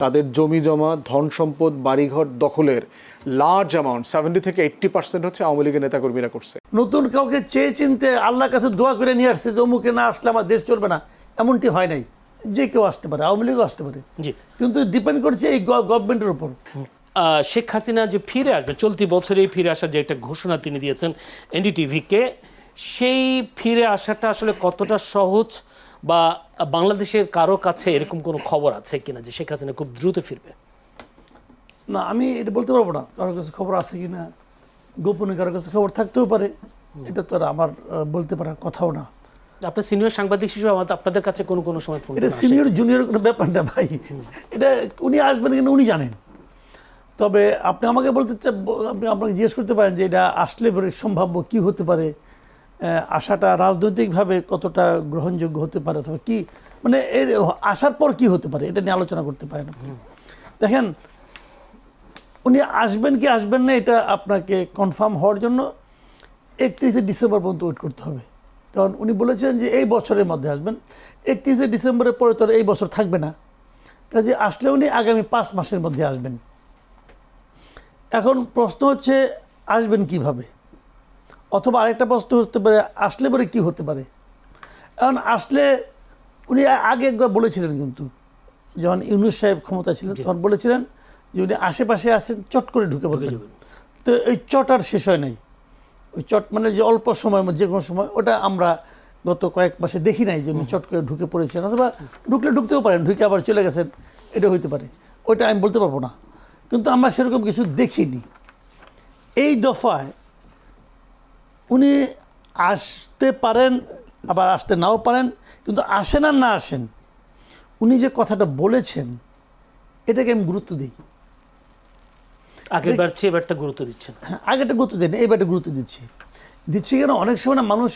তাদের জমি জমা, ধন সম্পদ, বাড়িঘর দখলের লার্জ অ্যামাউন্ট 70 থেকে 80% হচ্ছে আওয়ামী লীগের নেতাকর্মীরা করছে। নতুন কাউকে চেয়ে চিনতে আল্লাহর কাছে দোয়া করে নিয়ে আসছে যে অমুকে না আসলে আমার দেশ চলবে না, এমনটি হয় নাই। যে কেউ আসতে পারে, আওয়ামী লীগও আসতে পারে, জি, কিন্তু ডিপেন্ড করছে এই গভর্নমেন্টের উপর। শেখ হাসিনা যে ফিরে আসবে, চলতি বছরেই ফিরে আসার যে একটা ঘোষণা তিনি দিয়েছেন এনডিটিভিকে, সেই ফিরে আসাটা আসলে কতটা সহজ, বা বাংলাদেশের কারো কাছে এরকম কোনো খবর আছে কিনা যে শেখ হাসিনা খুব দ্রুত ফিরবে? না, আমি এটা বলতে পারবো না কারোর কাছে খবর আছে কি না। গোপনে কারোর কাছে খবর থাকতেও পারে, এটা তো আর আমার বলতে পারার কথাও না। আপনার সিনিয়র সাংবাদিক হিসেবে আপনাদের কাছে কোনো সময় ফোন এটা সিনিয়র জুনিয়র কোনো ব্যাপার না ভাই, এটা উনি আসবেন কিনা উনি জানেন। তবে আপনি আমাকে আপনি আপনাকে জিজ্ঞেস করতে পারেন যে এটা আসলে সম্ভাব্য কি হতে পারে, আশাটা রাজনৈতিকভাবে কতটা গ্রহণযোগ্য হতে পারে, অথবা কি মানে এর আসার পর কি হতে পারে, এটা নিয়ে আলোচনা করতে পারেন আপনি। দেখেন, উনি আসবেন কি আসবেন না এটা আপনাকে কনফার্ম হওয়ার জন্য 31শে ডিসেম্বর পর্যন্ত ওয়েট করতে হবে। কারণ উনি বলেছেন যে এই বছরের মধ্যে আসবেন, 31শে ডিসেম্বরের পরে তো এই বছর থাকবে না, কাজে আসলে উনি আগামী 5 মাসের মধ্যে আসবেন। এখন প্রশ্ন হচ্ছে আসবেন কিভাবে, অথবা আরেকটা প্রশ্ন হতে পারে আসলে পরে কী হতে পারে। এখন আসলে উনি আগে একবার বলেছিলেন, কিন্তু যখন ইউনূস সাহেব ক্ষমতা ছিলেন তখন বলেছিলেন যে উনি আশেপাশে আছেন, চট করে ঢুকে পড়বেন। তো এই চট আর শেষ হয় নাই। ওই চট মানে যে অল্প সময়, যে কোনো সময়, ওটা আমরা গত কয়েক মাসে দেখি নাই যে উনি চট করে ঢুকে পড়েছেন, অথবা ঢুকতেও পারেন, ঢুকে আবার চলে গেছেন, এটা হইতে পারে। ওইটা আমি বলতে পারবো না, কিন্তু আমরা সেরকম কিছু দেখিনি। এই দফায় উনি আসতে পারেন, আবার আসতে নাও পারেন, কিন্তু আসেন আর না আসেন, উনি যে কথাটা বলেছেন এটাকে আমি গুরুত্ব দিই। আগেরবার চেয়ে এবারটা গুরুত্ব দিচ্ছেন? হ্যাঁ, আগেটা গুরুত্ব দেন, এইবারটা গুরুত্ব দিচ্ছি কেন, অনেক সময় না মানুষ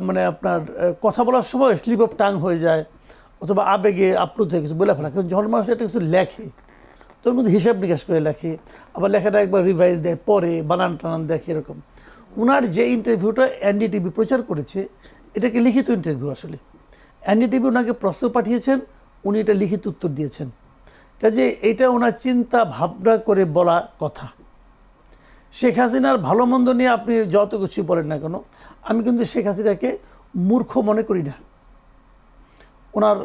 মানে আপনার কথা বলার সময় স্লিপ অফ টাং হয়ে যায়, অথবা আবেগে আপ্লুত হয়ে কিছু বলে ফেলা। কিন্তু যখন মানুষ একটা কিছু লেখে, তোর মধ্যে হিসাব নিকাশ করে লেখে, আবার লেখাটা একবার রিভাইজ দেয়, পরে বানান টানান দেখে, এরকম। ওনার যে ইন্টারভিউটা এনডিটিভি প্রচার করেছে, এটাকে লিখিত ইন্টারভিউ। আসলে এনডিটিভি ওনাকে প্রশ্ন পাঠিয়েছেন, উনি এটা লিখিত উত্তর দিয়েছেন। কাজে এটা ওনার চিন্তা ভাবনা করে বলা কথা। শেখ হাসিনার ভালো মন্দ নিয়ে আপনি যত কিছু বলেন না কেন, আমি কিন্তু শেখ হাসিনাকে মূর্খ মনে করি না। ওনার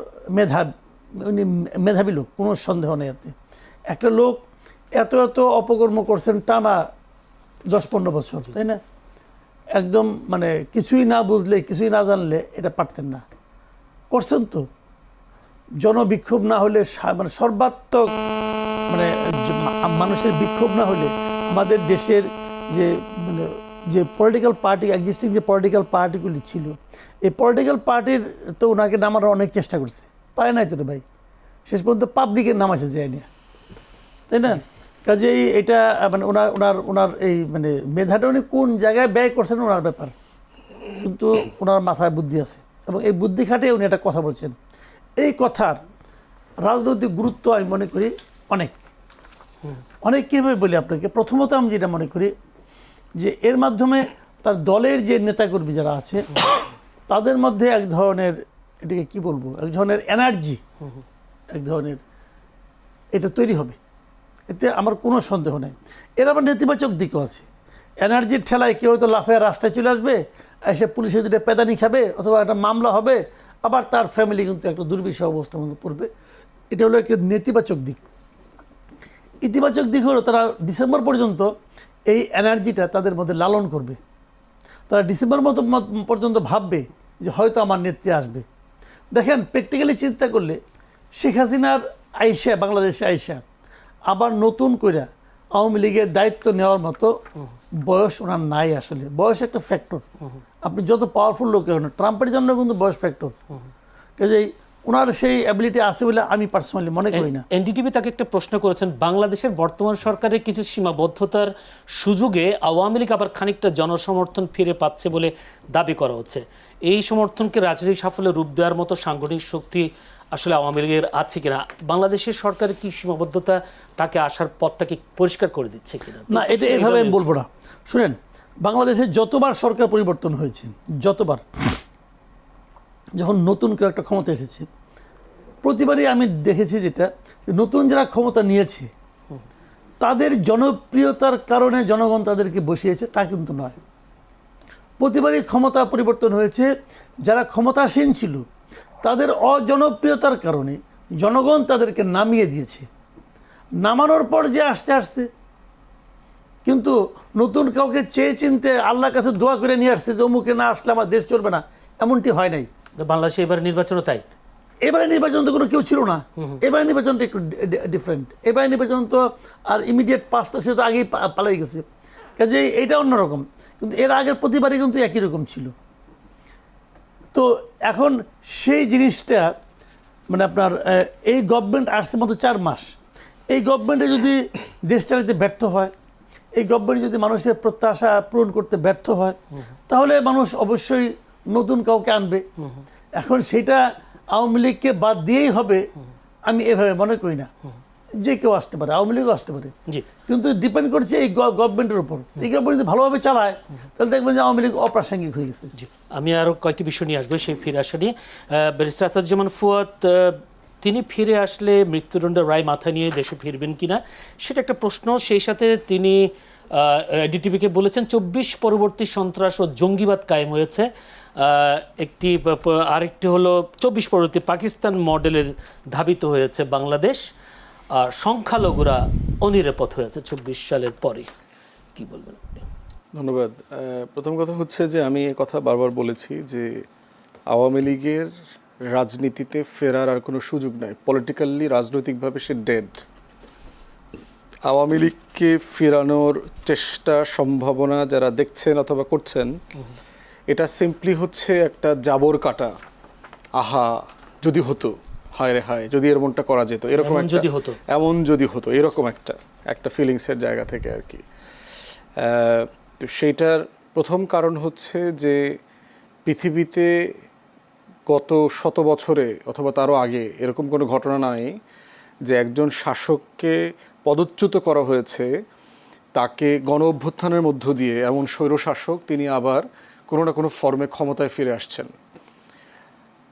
উনি মেধাবী লোক, কোনো সন্দেহ নেই এতে। একটা লোক এত অপকর্ম করছেন টানা 10-15 বছর, তাই না? একদম মানে কিছুই না বুঝলে, কিছুই না জানলে এটা পারতেন না, করছেন তো। জনবিক্ষোভ না হলে, মানে সর্বাত্মক মানে মানুষের বিক্ষোভ না হলে আমাদের দেশের যে পলিটিক্যাল পার্টি, এক্সিস্টিং যে পলিটিক্যাল পার্টিগুলি ছিল, এই পলিটিক্যাল পার্টির তো ওনাকে নামানোর অনেক চেষ্টা করছে, পারে নাই তো রে ভাই। শেষ পর্যন্ত পাবলিকের নামাইছে যায়নি, তাই না? কাজেই এটা মানে ওনার এই মানে মেধাটা উনি কোন জায়গায় ব্যয় করছেন ওনার ব্যাপার, কিন্তু ওনার মাথায় বুদ্ধি আছে, এবং এই বুদ্ধি খাটিয়ে উনি একটা কথা বলছেন। এই কথার রাজনৈতিক গুরুত্ব আমি মনে করি অনেক কীভাবে বলি আপনাকে। প্রথমত আমি যেটা মনে করি যে এর মাধ্যমে তার দলের যে নেতাকর্মী যারা আছে তাদের মধ্যে এক ধরনের, এটাকে কি বলবো, এক ধরনের এনার্জি, এক ধরনের এটা তৈরি হবে, এতে আমার কোনো সন্দেহ নেই। এর আবার নেতিবাচক দিকও আছে। এনার্জির ঠেলায় কেউ হয়তো লাফায় রাস্তায় চলে আসবে, এসে পুলিশের দুটো পেদানি খাবে, অথবা একটা মামলা হবে, আবার তার ফ্যামিলি কিন্তু একটা দুর্বিষহ অবস্থার মধ্যে পড়বে। এটা হলো একটা নেতিবাচক দিক। ইতিবাচক দিক হলো তারা ডিসেম্বর পর্যন্ত এই এনার্জিটা তাদের মধ্যে লালন করবে। তারা ডিসেম্বর পর্যন্ত ভাববে যে হয়তো আমার নেত্রী আসবে। দেখেন, প্র্যাকটিক্যালি চিন্তা করলে শেখ হাসিনার আইসা, বাংলাদেশে আইসা আবার নতুন করে আওয়ামী লীগের দায়িত্ব নেওয়ার মতো বয়স ওনার নাই। আসলে বয়স একটা ফ্যাক্টর, আপনি যত পাওয়ারফুল লোক হন, ট্রাম্পের জন্য কিন্তু বয়স ফ্যাক্টর। কাজেই ওনার সেই অ্যাবিলিটি আছে বলে আমি পার্সোনালি মনে করি না। এনডিটিভি তাকে একটা প্রশ্ন করেছেন, বাংলাদেশের বর্তমান সরকারের কিছু সীমাবদ্ধতার সুযোগে আওয়ামী লীগ আবার খানিকটা জনসমর্থন ফিরে পাচ্ছে বলে দাবি করা হচ্ছে। এই সমর্থনকে রাজনৈতিক সাফল্যে রূপ দেওয়ার মতো সাংগঠনিক শক্তি আসলে আওয়ামী লীগের আছে কিনা? বাংলাদেশের সরকারের কি সীমাবদ্ধতা তাকে আসার পথটাকে পরিষ্কার করে দিচ্ছে কিনা? না, এটা এভাবে আমি বলবো না। শুনেন, বাংলাদেশে যতবার সরকার পরিবর্তন হয়েছে, যতবার যখন নতুন কেউ একটা ক্ষমতা এসেছে, প্রতিবারই আমি দেখেছি যেটা, নতুন যারা ক্ষমতা নিয়েছে তাদের জনপ্রিয়তার কারণে জনগণ তাদেরকে বসিয়েছে তা কিন্তু নয়। প্রতিবারই ক্ষমতা পরিবর্তন হয়েছে, যারা ক্ষমতাসীন ছিল তাদের অজনপ্রিয়তার কারণে জনগণ তাদেরকে নামিয়ে দিয়েছে। নামানোর পর যে আসছে কিন্তু নতুন কাউকে চেয়ে চিনতে আল্লাহর কাছে দোয়া করে নিয়ে আসছে যে অমুকে না আসলে আমার দেশ চলবে না, এমনটি হয় নাই। বাংলাদেশে এবার নির্বাচনও তাই। এবারে নির্বাচন তো কোনো কেউ ছিল না, এবারে নির্বাচনটা একটু ডিফারেন্ট। এবারে নির্বাচন তো আর ইমিডিয়েট পাস তো সে তো আগেই পালাই গেছে, কাজে এইটা অন্যরকম। কিন্তু এর আগের প্রতিবারই কিন্তু একই রকম ছিল। তো এখন সেই জিনিসটা মানে আপনার এই গভর্নমেন্ট আসছে মাত্র 4 মাস, এই গভর্নমেন্টে যদি দেশ চালাতে ব্যর্থ হয়, এই গভর্নমেন্ট যদি মানুষের প্রত্যাশা পূরণ করতে ব্যর্থ হয়, তাহলে মানুষ অবশ্যই নতুন কাউকে আনবে। এখন সেটা আওয়ামী লীগকে বাদ দিয়েই হবে আমি এভাবে মনে করি না। যে কেউ আসতে পারে, আওয়ামী লীগও আসতে পারে, কিন্তু ডিপেন্ড করছে এই গভর্নমেন্টের উপর। এই গভর্নমেন্ট যদি ভালোভাবে চালায় তাহলে দেখবেন যে আওয়ামী লীগ অপ্রাসঙ্গিক হয়ে গেছে। আমি আরও কয়েকটি বিষয় নিয়ে আসবো সেই ফিরে আসা নিয়ে। ব্যারিস্টার আসাদুজ্জামান ফুয়াদ, তিনি ফিরে আসলে মৃত্যুদণ্ডের রায় মাথায় নিয়ে দেশে ফিরবেন কিনা সেটা একটা প্রশ্ন। সেই সাথে তিনি ডিটিভিকে বলেছেন 24 পরবর্তী সন্ত্রাস ও জঙ্গিবাদ কায়েম হয়েছে। আরেকটি হলো 24 পরবর্তী পাকিস্তান মডেলের ধাবিত হয়েছে বাংলাদেশ, আর সংখ্যালঘুরা অনিরাপদ হয়েছে 24 সালের পরে। কি বলবেন আপনি? ধন্যবাদ। প্রথম কথা হচ্ছে যে আমি এ কথা বারবার বলেছি যে আওয়ামী লীগের রাজনীতিতে ফেরার আর কোনো সুযোগ নাই। পলিটিক্যালি, রাজনৈতিকভাবে সে ডেড। আওয়ামী লীগকে ফেরানোর চেষ্টা, সম্ভাবনা যারা দেখছেন অথবা করছেন, এটা সিম্পলি হচ্ছে একটা জাবর কাটা। আহা যদি হতো, হায় রে হায় যদি এরকমটা করা যেত, এরকম যদি হতো, এমন যদি হতো, এরকম একটা ফিলিংসের জায়গা থেকে আর কি। তো সেইটার প্রথম কারণ হচ্ছে যে পৃথিবীতে গত 100 বছরে অথবা তারও আগে এরকম কোনো ঘটনা নাই যে একজন শাসককে পদচ্যুত করা হয়েছে, তাকে গণ অভ্যুত্থানের মধ্য দিয়ে এমন স্বৈরশাসক তিনি আবার কোনো না কোনো ফর্মে ক্ষমতায় ফিরে আসছেন।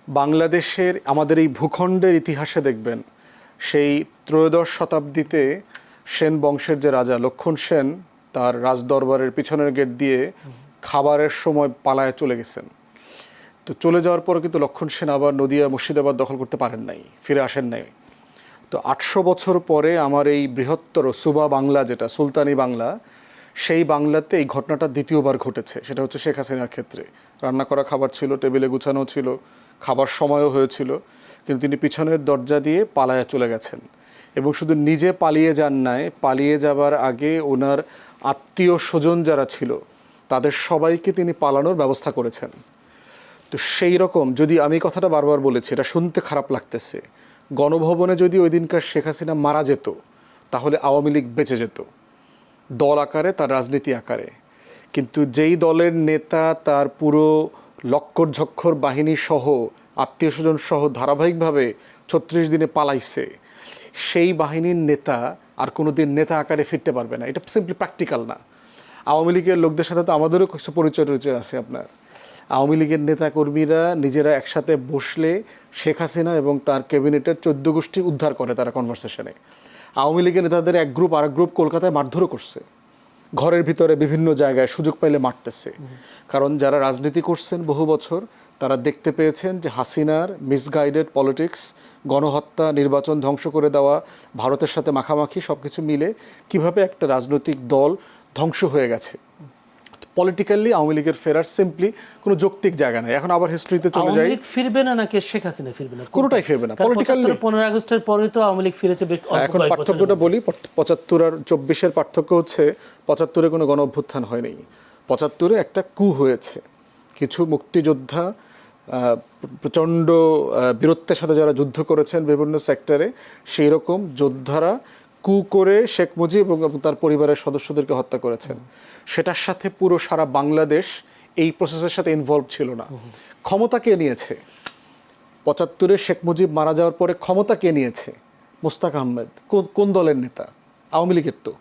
বাংলাদেশের, আমাদের এই ভূখণ্ডের ইতিহাসে দেখবেন সেই 13শ শতাব্দীতে সেন বংশের যে রাজা লক্ষণ সেন তার রাজদরবারের পিছনের গেট দিয়ে খাবারের সময় পালায় চলে গেছেন। তো চলে যাওয়ার পর কিন্তু লক্ষণ সেন আবার নদিয়া মুর্শিদাবাদ দখল করতে পারেন নাই, ফিরে আসেন নাই। তো 800 বছর পরে আমার এই বৃহত্তর সুবা বাংলা, যেটা সুলতানি বাংলা, সেই বাংলাতে এই ঘটনাটা দ্বিতীয়বার ঘটেছে। সেটা হচ্ছে শেখ হাসিনার ক্ষেত্রে। রান্না করা খাবার ছিল, টেবিলে গুছানো ছিল, খাবার সময়ও হয়েছিল, কিন্তু তিনি পিছনের দরজা দিয়ে পালায়া চলে গেছেন। এবং শুধু নিজে পালিয়ে যান নাই, পালিয়ে যাবার আগে ওনার আত্মীয় স্বজন যারা ছিল তাদের সবাইকে তিনি পালানোর ব্যবস্থা করেছেন। তো সেই রকম, যদি আমি কথাটা বারবার বলেছি, এটা শুনতে খারাপ লাগতেছে, গণভবনে যদি ওই দিনকার শেখ হাসিনা মারা যেত তাহলে আওয়ামী লীগ বেঁচে যেত, দল আকারে, তার রাজনীতি আকারে। কিন্তু যেই দলের নেতা তার পুরো লক্কর ঝক্কর বাহিনী সহ, আত্মীয় স্বজন সহ ধারাবাহিকভাবে 36 দিনে পালাইছে, সেই বাহিনীর নেতা আর কোনো দিন নেতা আকারে ফিরতে পারবে না। এটা সিম্পলি প্র্যাকটিক্যাল না। আওয়ামী লীগের লোকদের সাথে তো আমাদেরও কিছু পরিচয় আছে। আপনার আওয়ামী লীগের নেতাকর্মীরা নিজেরা একসাথে বসলে শেখ হাসিনা এবং তার ক্যাবিনেটের 14 গোষ্ঠী উদ্ধার করে তারা কনভারসেশনে। আওয়ামী লীগের নেতাদের এক গ্রুপ আরেক গ্রুপ কলকাতায় মারধরও করছে, ঘরের ভিতরে বিভিন্ন জায়গায় সুযোগ পাইলে মারতেছে। কারণ যারা রাজনীতি করছেন বহু বছর, তারা দেখতে পেয়েছেন যে হাসিনার মিসগাইডেড পলিটিক্স, গণহত্যা, নির্বাচন ধ্বংস করে দেওয়া, ভারতের সাথে মাখামাখি সব কিছু মিলে কিভাবে একটা রাজনৈতিক দল ধ্বংস হয়ে গেছে। পলিটিক্যালি আওয়ামী লীগের ফেরার সিম্পলি কোনো যৌক্তিক জায়গা নেই। এখন আবার হিস্ট্রিতে চলে যাই, আওয়ামী লীগ ফিরবে না নাকি শেখ হাসিনা ফিরবে না? কোনোটাই ফিরবে না। পলিটিক্যালি 15 আগস্টের পরে তো আওয়ামী লীগ ফিরেছে। এখন পার্থক্যটা বলি, 75 আর 24-এর পার্থক্য হচ্ছে 75-এ কোনো গণ অভ্যুত্থান হয়নি, 75-এ একটা কু হয়েছে। কিছু মুক্তিযোদ্ধা প্রচণ্ড বীরত্বের সাথে যারা যুদ্ধ করেছেন বিভিন্ন সেক্টরে, সেই রকম যোদ্ধারা কু করে শেখ মুজিব এবং তার পরিবারের সদস্যদেরকে হত্যা করেছেন। সেটার সাথে পুরো সারা বাংলাদেশ এই প্রসেসের সাথে ইনভলভ ছিল না। ক্ষমতা কে নিয়েছে? 75-এ শেখ মুজিব মারা যাওয়ার পরে ক্ষমতা কে নিয়েছে? মোস্তাক আহমেদ। কোন দলের নেতা? আওয়ামী লীগের। তো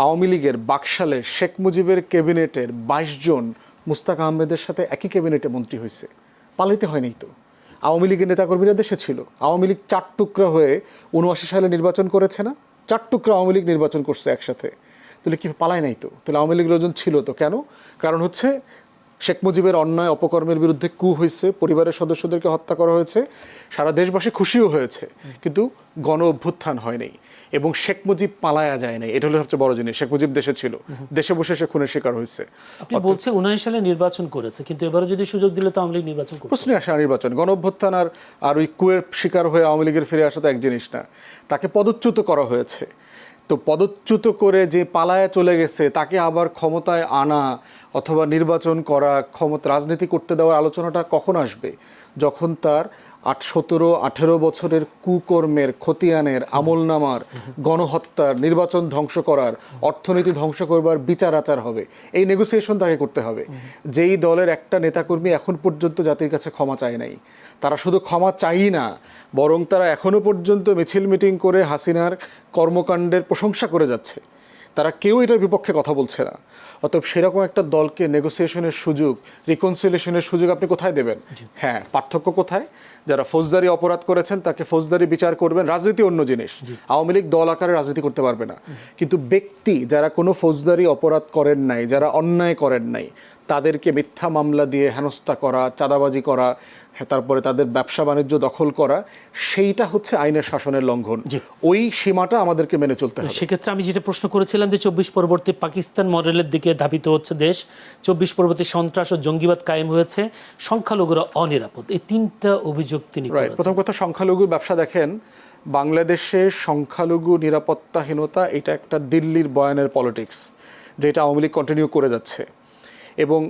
আওয়ামী লীগের বাকশালের শেখ মুজিবের ক্যাবিনেটের 22 জন মোস্তাক আহমেদের সাথে একই ক্যাবিনেটে মন্ত্রী হয়েছে, পালাইতে হয়নি তো। আওয়ামী লীগের নেতাকর্মীরা দেশে ছিল। আওয়ামী লীগ 4 টুকরা হয়ে 79 সালে নির্বাচন করেছে না, 4 টুকরা আওয়ামী লীগ নির্বাচন করছে একসাথে। তাহলে কি পালায় নাই তো? তাহলে আওয়ামী লীগ লোকজন ছিল তো কেন? কারণ হচ্ছে শেখ মুজিবের অন্যায় অপকর্মের বিরুদ্ধে কু হয়েছে, পরিবারের সদস্যদেরকে হত্যা করা হয়েছে, সারা দেশবাসী খুশিও হয়েছে, কিন্তু গণ অভ্যুত্থান হয়নি এবং শেখ মুজিব পালায়া যায় নাই। এটা হলো সবচেয়ে বড় জিনিস। শেখ মুজিব দেশে ছিল, দেশে বসে সে খুনের শিকার হয়েছে। আপনি বলছেন 79 সালে নির্বাচন করেছে, কিন্তু এবারে যদি সুযোগ দিলে তো আওয়ামী লীগ নির্বাচন করবে। প্রশ্নে আসে নির্বাচন, গণ অভ্যুত্থান আর ওই কুয়ের শিকার হয়ে আওয়ামী লীগের ফিরে আসা তো এক জিনিস না। তাকে পদচ্যুত করা হয়েছে, তো পদচ্যুত করে যে পালায়া চলে গেছে তাকে আবার ক্ষমতায় আনা অথবা নির্বাচন করা, ক্ষমতা রাজনীতি করতে দেওয়ার আলোচনাটা কখন আসবে? যখন তার 17-18 বছরের কুকর্মের, খতিয়ানের, আমলনামার, গণহত্যার, নির্বাচন ধ্বংস করার, অর্থনীতি ধ্বংস করবার বিচার আচার হবে। এই নেগোসিয়েশন তাকে করতে হবে। যেই দলের একটা নেতাকর্মী এখন পর্যন্ত জাতির কাছে ক্ষমা চায় নাই, তারা শুধু ক্ষমা চাই না, বরং তারা এখনো পর্যন্ত মিছিল মিটিং করে হাসিনার কর্মকাণ্ডের প্রশংসা করে যাচ্ছে। তারা কেউ এটার বিপক্ষে কথা বলছে না। অতএব সেরকম একটা দলকে নেগোসিয়েশনের সুযোগ, রিকনসিলিয়েশনের সুযোগ আপনি কোথায় দেবেন? হ্যাঁ, পার্থক্য কোথায়? যারা ফৌজদারি অপরাধ করেছেন তাকে ফৌজদারি বিচার করবেন, রাজনীতি অন্য জিনিস। আওয়ামী লীগ দল আকারে রাজনীতি করতে পারবে না, কিন্তু ব্যক্তি যারা কোনো ফৌজদারি অপরাধ করেন নাই, যারা অন্যায় করেন নাই, তাদেরকে মিথ্যা মামলা দিয়ে হেনস্থা করা, চাঁদাবাজি করা, তারপরে তাদের ব্যবসা বাণিজ্য দখল করা, সেইটা হচ্ছে আইনের শাসনের লঙ্ঘন। ওই সীমাটা আমাদেরকে মেনে চলতে হবে। সেক্ষেত্রে আমি যেটা প্রশ্ন করেছিলাম যে 24 পরবর্তী পাকিস্তান মডেলের দিকে ধাবিত হচ্ছে দেশ, 24 পরবর্তী সন্ত্রাস ও জঙ্গিবাদ কায়েম হয়েছে, সংখ্যালঘুরা অনিরাপদ, এই 3টা অভিযোগ তিনি করেছেন। প্রথম কথা, সংখ্যালঘু ব্যবসা দেখেন, বাংলাদেশে সংখ্যালঘু নিরাপত্তাহীনতা এটা একটা দিল্লির বয়ানের পলিটিক্স, যেটা আওয়ামী লীগ কন্টিনিউ করে যাচ্ছে। এবং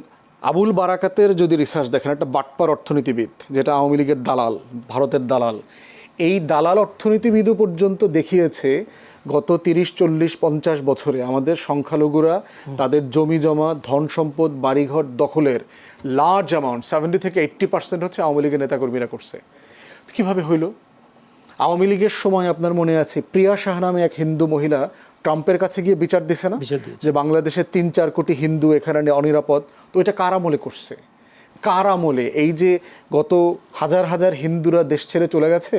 আবুল বারাকাতের যদি রিসার্চ দেখেন, একটা বাটপার অর্থনীতিবিদ, যেটা আওয়ামী লীগের দালাল, ভারতের দালাল, এই দালাল অর্থনীতিবিদও পর্যন্ত দেখিয়েছে গত 30-40-50 বছরে আমাদের সংখ্যালঘুরা তাদের জমি জমা, ধন সম্পদ, বাড়িঘর দখলের লার্জ অ্যামাউন্ট 70 থেকে 80% হচ্ছে আওয়ামী লীগের নেতাকর্মীরা করছে। কিভাবে হইল? আওয়ামী লীগের সময় আপনার মনে আছে, প্রিয়া শাহ নামে এক হিন্দু মহিলা ট্রাম্পের কাছে গিয়ে বিচার দিছে না, যে বাংলাদেশের 3-4 কোটি হিন্দু এখানে অনিরাপদ। তো এটা কার আমলে করছে? কার আমলে? এই যে গত হাজার হাজার হিন্দুরা দেশ ছেড়ে চলে গেছে,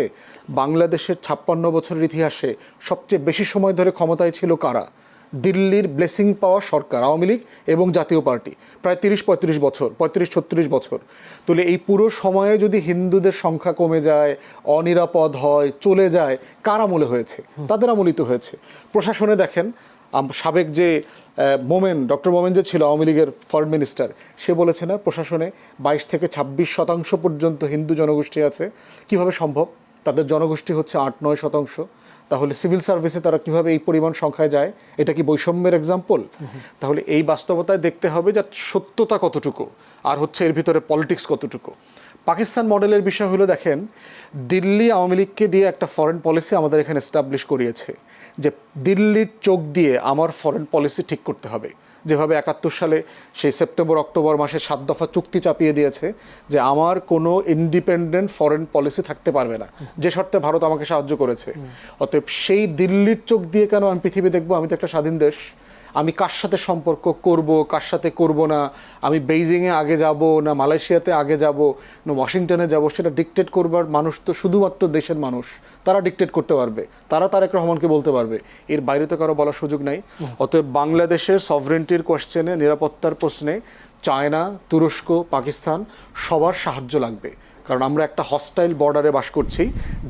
বাংলাদেশের 56 বছরের ইতিহাসে সবচেয়ে বেশি সময় ধরে ক্ষমতায় ছিল কারা? দিল্লির ব্লেসিং পাওয়া সরকার, আওয়ামী লীগ এবং জাতীয় পার্টি, প্রায় 30-35 বছর, 35-36 বছর। তাহলে এই পুরো সময়ে যদি হিন্দুদের সংখ্যা কমে যায়, অনিরাপদ হয়, চলে যায়, কার আমলে হয়েছে? তাদের আমলিত হয়েছে। প্রশাসনে দেখেন, সাবেক যে ডক্টর মোমেন যে ছিল আওয়ামী লীগের ফরেন মিনিস্টার, সে বলেছে না, প্রশাসনে 22-26% পর্যন্ত হিন্দু জনগোষ্ঠী আছে। কিভাবে সম্ভব? তাদের জনগোষ্ঠী হচ্ছে 8-9%। তাহলে সিভিল সার্ভিসে তারা কিভাবে এই পরিমাণ সংখ্যায় যায়? এটা কি বৈষম্যের এক্সাম্পল? তাহলে এই বাস্তবতায় দেখতে হবে যে সত্যতা কতটুকু, আর হচ্ছে এর ভিতরে পলিটিক্স কতটুকু। পাকিস্তান মডেলের বিষয় হলো, দেখেন, দিল্লি আওয়ামী লীগকে দিয়ে একটা ফরেন পলিসি আমাদের এখানে এস্টাবলিশ করিয়েছে যে দিল্লির চোখ দিয়ে আমার ফরেন পলিসি ঠিক করতে হবে। যেভাবে 71 সালে সেই সেপ্টেম্বর-অক্টোবর মাসে 7 দফা চুক্তি চাপিয়ে দিয়েছে যে আমার কোনো ইন্ডিপেন্ডেন্ট ফরেন পলিসি থাকতে পারবে না, যে শর্তে ভারত আমাকে সাহায্য করেছে। অতএব সেই দিল্লির চোখ দিয়ে কেন আমি পৃথিবী দেখবো? আমি তো একটা স্বাধীন দেশ। আমি কার সাথে সম্পর্ক করব, কার সাথে করব না, আমি বেইজিংয়ে আগে যাব না মালয়েশিয়াতে আগে যাব না ওয়াশিংটনে যাব, সেটা ডিকটেট করবার মানুষ তো শুধুমাত্র দেশের মানুষ। তারা ডিকটেট করতে পারবে, তারা তারেক রহমানকে বলতে পারবে, এর বাইরে তো কারো বলার সুযোগ নাই। অতএব বাংলাদেশের সভরেন্টির কোয়েশ্চেনে, নিরাপত্তার প্রশ্নে চায়না, তুরস্ক, পাকিস্তান সবার সাহায্য লাগবে। কারণ আমরা একটা হস্টাইল বর্ডারে বাস করছি,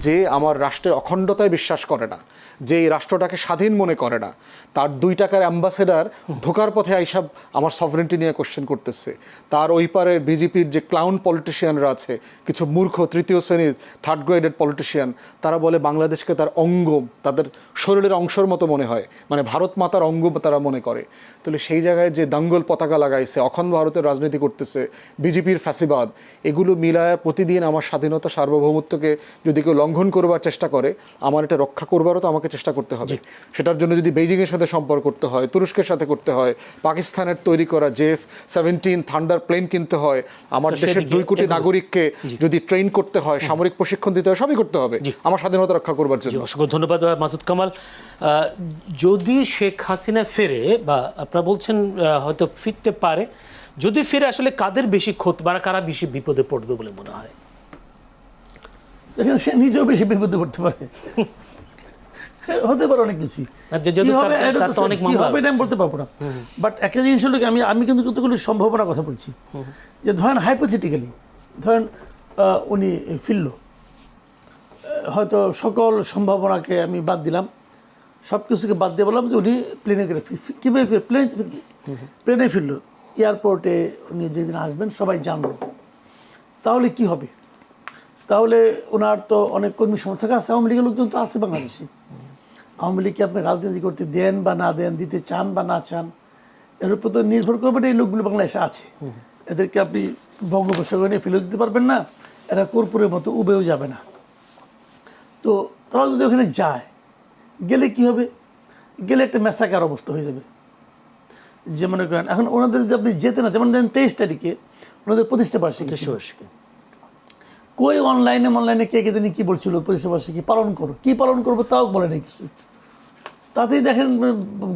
যে আমার রাষ্ট্রের অখণ্ডতায় বিশ্বাস করে না, যে এই রাষ্ট্রটাকে স্বাধীন মনে করে না, তার 2 টাকার অ্যাম্বাসেডার ঢোকার পথে আইসব আমার সভরেন্টি নিয়ে কোশ্চেন করতেছে। তার ওই পারে বিজেপির যে ক্লাউন পলিটিশিয়ানরা আছে, কিছু মূর্খ 3য় শ্রেণীর 3rd গ্রেডেড পলিটিশিয়ান, তারা বলে বাংলাদেশকে তার অঙ্গ, তাদের শরীরের অংশের মতো মনে হয়, মানে ভারত মাতার অঙ্গ তারা মনে করে। তাহলে সেই জায়গায় যে দাঙ্গল পতাকা লাগাইছে, অখণ্ড ভারতের রাজনীতি করতেছে, বিজেপির ফ্যাসিবাদ, এগুলো মিলায় প্রতিদিন আমার স্বাধীনতা, সার্বভৌমত্বকে যদি কেউ লঙ্ঘন করবার চেষ্টা করে, আমার এটা রক্ষা করবারও তো আমাকে চেষ্টা করতে হবে। সেটার জন্য যদি বেইজিংয়ের সাথে সম্পর্ক করতে হয়, তুরস্কের সাথে করতে হয়, পাকিস্তানের তৈরি করা F-17 থান্ডার প্লেন কিনতে হয়, আমার দেশের 2 কোটি নাগরিককে যদি ট্রেন করতে হয়, সামরিক প্রশিক্ষণ দিতে হয়, সবই করতে হবে আমার স্বাধীনতা রক্ষা করবার জন্য। অসংখ্য ধন্যবাদ মাসুদ কামাল। যদি শেখ হাসিনা ফেরে, বা আপনারা বলছেন হয়তো ফিরতে পারে, যদি ফিরে আসলে কাদের বেশি ক্ষতি বা কারা বেশি বিপদে পড়বে বলে মনে হয়? দেখেন সে নিজেও বেশি বিপদে পড়তে পারে, হতে পারে অনেক কিছুই। আর যেহেতু তার তো অনেক মামলা এটা আমি বলতে পারবো না, বাট একটা জিনিস হলো কি, আমি কিন্তু কতগুলো সম্ভাবনার কথা বলছি, যে ধরেন হাইপোথেটিক্যালি ধরেন উনি ফিরল, হয়তো সকল সম্ভাবনাকে আমি বাদ দিলাম, সব কিছুকে বাদ দিয়ে বললাম যে উনি প্লেনে করে কীভাবে প্লেনে ফিরলো, এয়ারপোর্টে উনি যেদিন আসবেন সবাই জানলো, তাহলে কি হবে? তাহলে ওনার তো অনেক কর্মী সমর্থক আছে, আওয়ামী লীগের লোকজন তো আছে বাংলাদেশে। আওয়ামী লীগকে আপনি রাজনীতি করতে দেন বা না দেন, দিতে চান বা না চান, এর উপর তো নির্ভর করবে এই লোকগুলো বাংলাদেশে আছে। এদেরকে আপনি বঙ্গোপসাগরে নিয়ে ফেলে দিতে পারবেন না, এরা কর্পূরের মতো উবেও যাবে না। তো তারা যদি ওখানে যায়, গেলে কি হবে? গেলে একটা ম্যাসাকার অবস্থা হয়ে যাবে। যে মনে করেন এখন ওনাদের যদি আপনি যেতে না, যেমন ধরেন 23 তারিখে ওনাদের প্রতিষ্ঠা বার্ষিকী, কই অনলাইনে কে দিন কী বলছিল প্রতিষ্ঠা বার্ষিকী পালন করো, কী পালন করবো তাও বলে নেই কিছু। তাতেই দেখেন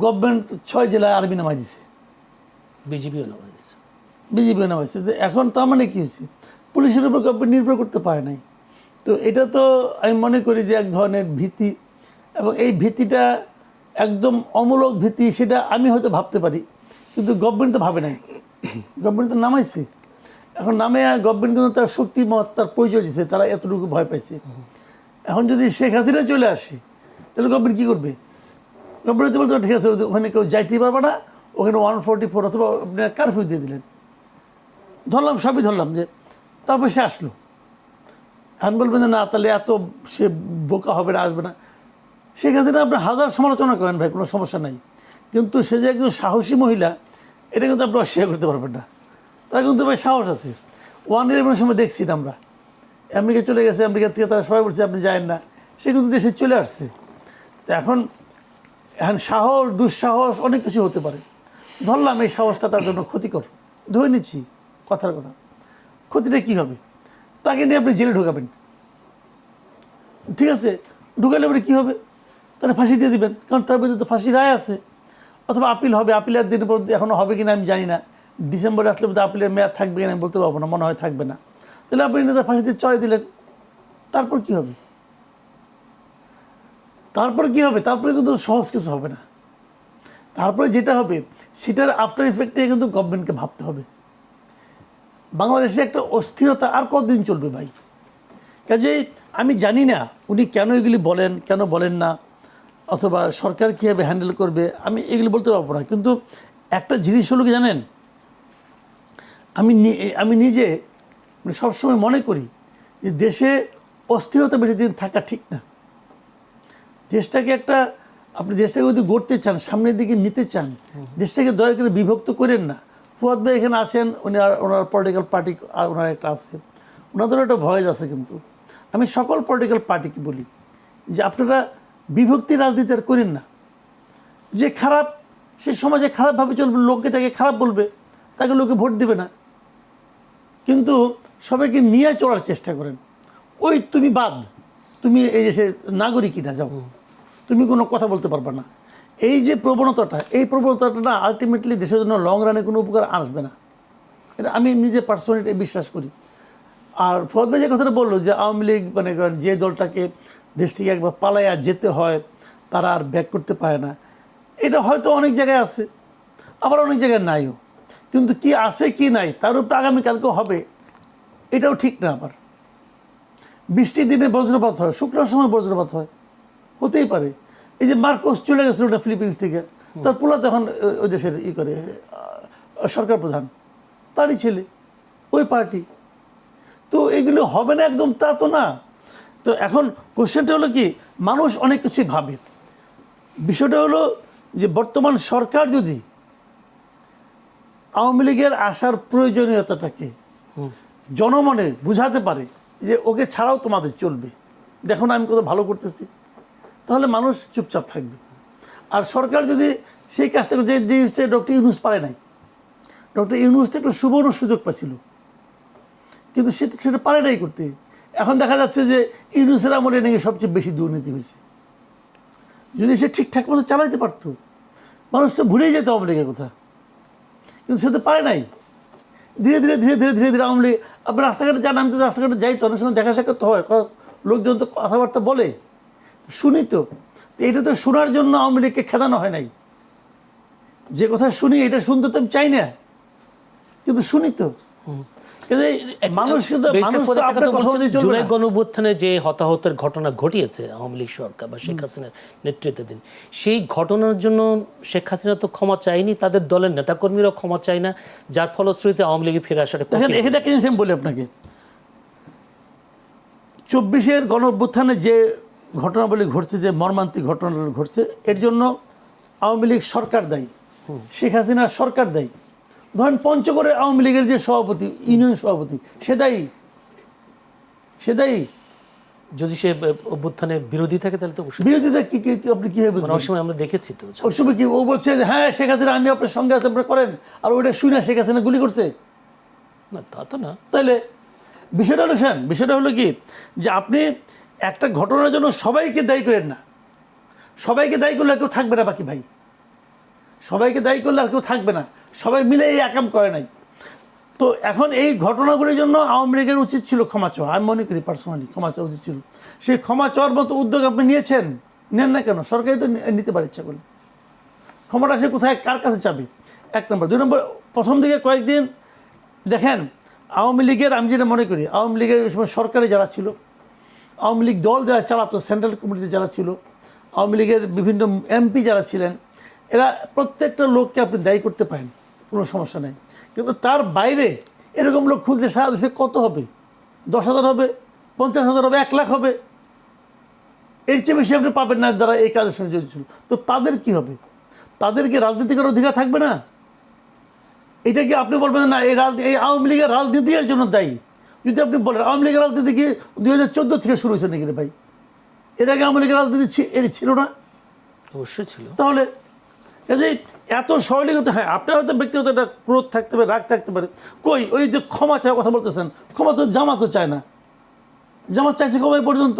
গভর্নমেন্ট 6 জেলায় আর্মি নামাই দিছে, বিজেপিও নামাইছে। এখন তার মানে কী হয়েছে? পুলিশের উপর গভর্নমেন্ট নির্ভর করতে পারে নাই। তো এটা তো আমি মনে করি যে এক ধরনের ভীতি, এবং এই ভীতিটা একদম অমূলক ভীতি, সেটা আমি হয়তো ভাবতে পারি, কিন্তু গভর্নমেন্ট তো ভাবে নাই। গভর্নমেন্ট তো নামাইছে, এখন নামে গভর্নমেন্ট কিন্তু তার শক্তিমত তার পরিচয় দিচ্ছে, তারা এতটুকু ভয় পাইছে। এখন যদি শেখ হাসিনা চলে আসে, তাহলে গভর্নমেন্ট কী করবে? গভর্নমেন্ট তো বলতে ঠিক আছে, ওখানে কেউ যাইতেই পারবে না, ওখানে 144 অথবা আপনি কারফিউ দিয়ে দিলেন, ধরলাম সবই ধরলাম, যে তারপর সে আসলো। এখন বলবেন যে না, তাহলে এত সে বোকা হবে না, আসবে না। শেখ হাসিনা আপনি হাজার সমালোচনা করেন ভাই, কোনো সমস্যা নাই, কিন্তু সে যে একজন সাহসী মহিলা, এটা কিন্তু আপনি অস্বীকার করতে পারবেন না। তার কিন্তু ভাই সাহস আছে। 1/11 সময় দেখছি না আমরা, আমেরিকা চলে গেছে, আমেরিকা থেকে তারা সবাই বলছে আপনি যায়েন না, সে কিন্তু দেশে চলে আসছে। তো এখন সাহস দুঃসাহস অনেক কিছু হতে পারে। ধরলাম এই সাহসটা তার জন্য ক্ষতিকর, ধরে নিচ্ছি কথার কথা, ক্ষতিটা কী হবে? তাকে নিয়ে আপনি জেলে ঢোকাবেন, ঠিক আছে, ঢুকালে পরে কী হবে? তাহলে ফাঁসি দিয়ে দিবেন, কারণ তার ভিতরে তো ফাঁসি রায় আছে। অথবা আপিল হবে, আপিলের দিন এখনও হবে কিনা আমি জানি না, ডিসেম্বরে আসলে বোধহয় আপিলের মেয়াদ থাকবে কিনা আমি বলতে পারবো না, মনে হয় থাকবে না। তাহলে আপনি তার ফাঁসিতে চড়াই দিলেন, তারপর কী হবে? তারপরে কিন্তু সহজ কিছু হবে না। তারপরে যেটা হবে সেটার আফটার ইফেক্টে কিন্তু গভর্নমেন্টকে ভাবতে হবে। বাংলাদেশে একটা অস্থিরতা আর কতদিন চলবে ভাই? কাজেই আমি জানি না উনি কেন এগুলি বলেন, কেন বলেন না, অথবা সরকার কীভাবে হ্যান্ডেল করবে, আমি এগুলি বলতে পারবো না। কিন্তু একটা জিনিস হলো কি জানেন, আমি নিজে সবসময় মনে করি যে দেশে অস্থিরতা বেশি দিন থাকা ঠিক না। দেশটাকে আপনি দেশটাকে যদি গড়তে চান, সামনের দিকে নিতে চান, দেশটাকে দয়া করে বিভক্ত করেন না। ফুয়াদ ভাই এখানে আছেন, ওনার পলিটিক্যাল পার্টি ওনার একটা আছে, ওনাদেরও একটা ভয়েস আছে। কিন্তু আমি সকল পলিটিক্যাল পার্টিকে বলি যে আপনারা বিভক্তি রাজনীতি আর করেন না। যে খারাপ, সে সমাজে খারাপভাবে চলবে, লোককে তাকে খারাপ বলবে, তাকে লোকে ভোট দেবে না। কিন্তু সবাইকে নিয়ে চলার চেষ্টা করেন। ওই তুমি বাদ, তুমি এই দেশে নাগরিকই না, যাও, তুমি কোনো কথা বলতে পারবে না। এই যে প্রবণতাটা না আলটিমেটলি দেশের জন্য লং রানে কোনো উপকার আসবে না, এটা আমি নিজে পার্সোনালি বিশ্বাস করি। আর ফুয়াদ ভাই যে কথাটা বললো যে আওয়ামী লীগ মানে যে দলটাকে দেশ থেকে একবার পালাইয়া যেতে হয়, তারা আর ব্যাক করতে পারে না, এটা হয়তো অনেক জায়গায় আছে, আবার অনেক জায়গায় নাইও। কিন্তু কি আছে কি নাই তার উপর আগামীকালকেও হবে, এটাও ঠিক না। আবার বৃষ্টির দিনে বজ্রপাত হয়, শুক্রবার সময় বজ্রপাত হয়, হতেই পারে। এই যে মার্কোস চলে গেছিল ওটা ফিলিপিন্স থেকে, তার পোলা তখন ওই দেশের করে সরকার প্রধান, তারই ছেলে, ওই পার্টি। তো এগুলো হবে না একদম, তা তো না। তো এখন কোশ্চেনটা হলো কি, মানুষ অনেক কিছুই ভাবে। বিষয়টা হলো যে বর্তমান সরকার যদি আওয়ামী লীগের আসার প্রয়োজনীয়তাটাকে জনমনে বুঝাতে পারে যে ওকে ছাড়াও তোমাদের চলবে, দেখো না আমি কত ভালো করতেছি, তাহলে মানুষ চুপচাপ থাকবে। আর সরকার যদি সেই কাজটা যে জিনিসটা ডক্টর ইউনূস পারে নাই, ডক্টর ইউনূসটা একটু সুবর্ণ সুযোগ পাচ্ছিল, কিন্তু সেটা পারে নাই করতে। এখন দেখা যাচ্ছে যে ইউনূসের আমলে নাকি সবচেয়ে বেশি দুর্নীতি হয়েছে। যদি সে ঠিকঠাক মতো চালাইতে পারতো, মানুষ তো ভুলেই যেত আওয়ামী লীগের কথা, কিন্তু সে তো পারে নাই। ধীরে ধীরে আওয়ামী লীগ, আপনার রাস্তাঘাটে যান, আমি তো রাস্তাঘাটে যাই তো, অনেক সময় দেখা সাক্ষাৎ হয়, লোকজন তো কথাবার্তা বলে, শুনি তো। এটা তো শোনার জন্য আওয়ামী লীগকে খেদানো হয় নাই। যে কথা শুনি এটা শুনতে তো আমি চাই না, কিন্তু শুনি তো। মানুষ কিন্তু আপনার কথা অনুযায়ী চলবে জুলাই না। গণঅভ্যুত্থানে যে হতাহতের ঘটনা ঘটিয়েছে আওয়ামী লীগ সরকার বা শেখ হাসিনার নেতৃত্বাধীন, সেই ঘটনার জন্য শেখ হাসিনা তো ক্ষমা চায়নি, তাদের দলের নেতাকর্মীরাও ক্ষমা চায় না, যার ফলশ্রুতিতে আওয়ামী লীগে ফিরে আসাটা দেখেন, এখানে একটা জিনিস আমি বলি আপনাকে, 24-এর গণঅভ্যুত্থানে যে ঘটনাবলী ঘটছে, যে মর্মান্তিক ঘটনাগুলো ঘটছে, এর জন্য আওয়ামী লীগ সরকার দায়ী, শেখ হাসিনার সরকার দায়ী। ধরেন পঞ্চগড়ের আওয়ামী লীগের যে সভাপতি, ইউনিয়ন সভাপতি, সে দায়ী, সে দায়ী। যদি সে অভ্যুত্থানের বিরোধী থাকে তাহলে তো অবশ্যই। বিরোধিতা কি আপনি কীভাবে বুঝবেন? অনেক সময় আমরা দেখেছি তো, ওই সময় কি ও বলছে যে হ্যাঁ শেখ হাসিনা আমি আপনার সঙ্গে আছে, আপনারা করেন, আর ওইটা শুনে শেখ হাসিনা গুলি করছে? না তা তো না। তাহলে বিষয়টা হলো বিষয়টা হলো কি, যে আপনি একটা ঘটনার জন্য সবাইকে দায়ী করেন না। সবাইকে দায়ী করলে আর কেউ থাকবে না বাকি ভাই, সবাইকে দায়ী করলে আর কেউ থাকবে না। সবাই মিলে এই একাম করে নাই। তো এখন এই ঘটনাগুলির জন্য আওয়ামী লীগের উচিত ছিল ক্ষমা চাওয়া। আমি মনে করি পার্সোনালি ক্ষমা চাওয়া উচিত ছিল। সেই ক্ষমা চাওয়ার মতো উদ্যোগ আপনি নিয়েছেন, নেন না কেন? সরকারই তো নিতে পারে ইচ্ছা করলে। ক্ষমাটা সে কোথায়, কার কাছে চাবে? 1 নম্বর। 2 নম্বর, প্রথম দিকে কয়েকদিন দেখেন আওয়ামী লীগের, আমি যেটা মনে করি আওয়ামী লীগের ওই সময় সরকারে যারা ছিল, আওয়ামী লীগ দল যারা চালাতো, সেন্ট্রাল কমিটিতে যারা ছিল, আওয়ামী লীগের বিভিন্ন এমপি যারা ছিলেন, এরা প্রত্যেকটা লোককে আপনি দায়ী করতে পারেন, কোনো সমস্যা নেই। কিন্তু তার বাইরে এরকম লোক খুঁজতে সারা দেশে কত হবে? 10,000 হবে, 50,000 হবে, 1 লাখ হবে, এর চেয়ে বেশি আপনি পাবেন না যারা এই কাজের সঙ্গে জড়িত ছিল। তো তাদের কি হবে? তাদের কি রাজনীতি করার অধিকার থাকবে না? এটা কি আপনি বলবেন না এই আওয়ামী লীগের রাজনীতি এর জন্য দায়ী? যদি আপনি বলেন আওয়ামী লীগের রাজনীতি কি 2014 থেকে শুরু হয়েছে নাকি রে ভাই? এর আগে আওয়ামী লীগের রাজনীতি ছিল না? অবশ্যই ছিল। তাহলে কাজেই এত সরলীকতা, হ্যাঁ আপনার হয়তো ব্যক্তিগত একটা ক্রোধ থাকতে পারে, রাগ থাকতে পারে, কই ওই যে ক্ষমা চাওয়ার কথা বলতেছেন, ক্ষমা তো জামাতও চায় না। জামাত চাইছে ক্ষমা পর্যন্ত,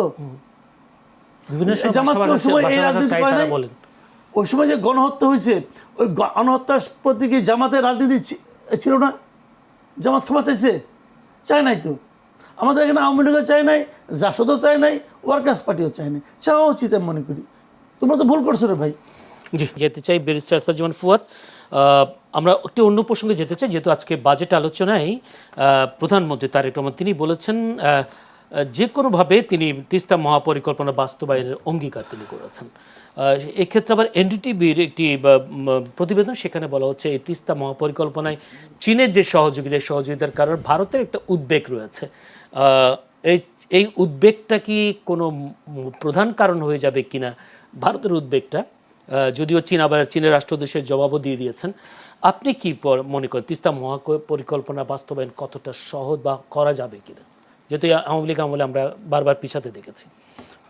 বিভিন্ন জামাত ওই সময় এই রাজনীতি করে নাই। বলেন ওই সময় যে গণহত্যা হয়েছে, ওই গণহত্যার প্রতি কি জামাতের রাজনীতি ছিল না? জামাত ক্ষমা চাইছে? চায় নাই তো। আমাদের এখানে আওয়ামী লীগও চায় নাই, জাসদও চায় নাই, ওয়ার্কার্স পার্টিও চায় নাই। চাওয়া উচিত আমি মনে করি। তোমরা তো ভুল করছো রে ভাই। জি, যেতে চাই ব্যারিস্টার সাজ্জামান ফুয়াদ। আমরা একটি অন্য প্রসঙ্গে যেতে চাই, যেহেতু আজকে বাজেট আলোচনায় প্রধানমন্ত্রী তারেক রহমান তিনি বলেছেন যে কোনোভাবে তিনি তিস্তা মহাপরিকল্পনা বাস্তবায়নের অঙ্গীকার তিনি করেছেন। এক্ষেত্রে আবার এনডিটিভির একটি প্রতিবেদন, সেখানে বলা হচ্ছে এই তিস্তা মহাপরিকল্পনায় চীনের যে সহযোগিতার কারণে ভারতের একটা উদ্বেগ রয়েছে। এই উদ্বেগটা কি কোনো প্রধান কারণ হয়ে যাবে কিনা ভারতের উদ্বেগটা? যদিও চীনের রাষ্ট্রদেশের জবাবও দিয়ে দিয়েছেন। আপনি কি মনে করেন তিস্তা মহাপরিকল্পনা বাস্তবায়ন কতটা সহজ বা করা যাবে কিনা, যেহেতু আওয়ামী লীগ আমলে আমরা বারবার পিছাতে দেখেছি?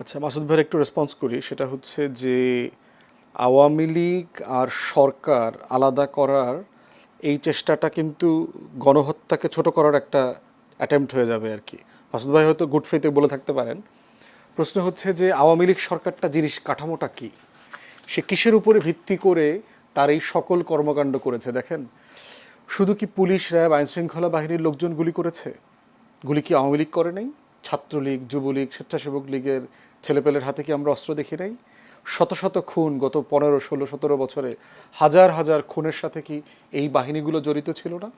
আচ্ছা, মাসুদ ভাইয়ের একটু রেসপন্স করি। সেটা হচ্ছে যে আওয়ামী লীগ আর সরকার আলাদা করার এই চেষ্টাটা কিন্তু গণহত্যাকে ছোট করার একটা অ্যাটেম্প্ট হয়ে যাবে আর কি। মাসুদ ভাই হয়তো গুড ফেইথে বলে থাকতে পারেন। প্রশ্ন হচ্ছে যে আওয়ামী লীগ সরকারটা জিনিস কাঠামোটা কি, সে কিসের উপরে ভিত্তি করে তার এই সকল কর্মকাণ্ড করেছে? দেখেন, শুধু কি পুলিশ, র্যাব, আইনশৃঙ্খলা বাহিনীর লোকজন গুলি করেছে? গুলি কি আওয়ামী লীগ করে নাই? ছাত্রলীগ, যুবলীগ, স্বেচ্ছাসেবক লীগের ছেলেপেলের হাতে কি আমরা অস্ত্র দেখি নাই? শত শত খুন গত 15, 16, 17 বছরে, হাজার হাজার খুনের সাথে কি এই বাহিনীগুলো জড়িত ছিল না?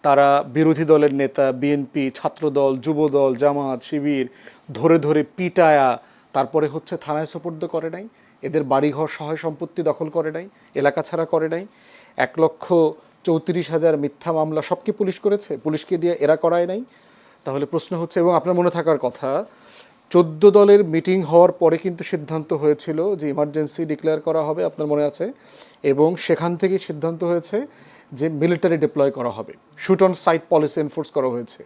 তারা বিরোধী দলের নেতা, বিএনপি, ছাত্রদল, যুবদল, জামাত, শিবির ধরে ধরে পিটায়া তারপরে হচ্ছে থানায় সোপর্দ করে নাই? এদের বাড়িঘর সহায় সম্পত্তি দখল করে নাই? এলাকা ছাড়া করে নাই? 1,34,000 মিথ্যা মামলা সব কি পুলিশ করেছে? পুলিশকে দিয়ে এরা করায় নাই? তাহলে প্রশ্ন হচ্ছে, এবং আপনার মনে থাকার কথা 14 দলের মিটিং হওয়ার পরে কিন্তু সিদ্ধান্ত হয়েছিল যে ইমার্জেন্সি ডিক্লেয়ার করা হবে, আপনার মনে আছে? এবং সেখান থেকে সিদ্ধান্ত হয়েছে যে মিলিটারি ডিপ্লয় করা হবে, shoot on sight policy enforce করা হয়েছে,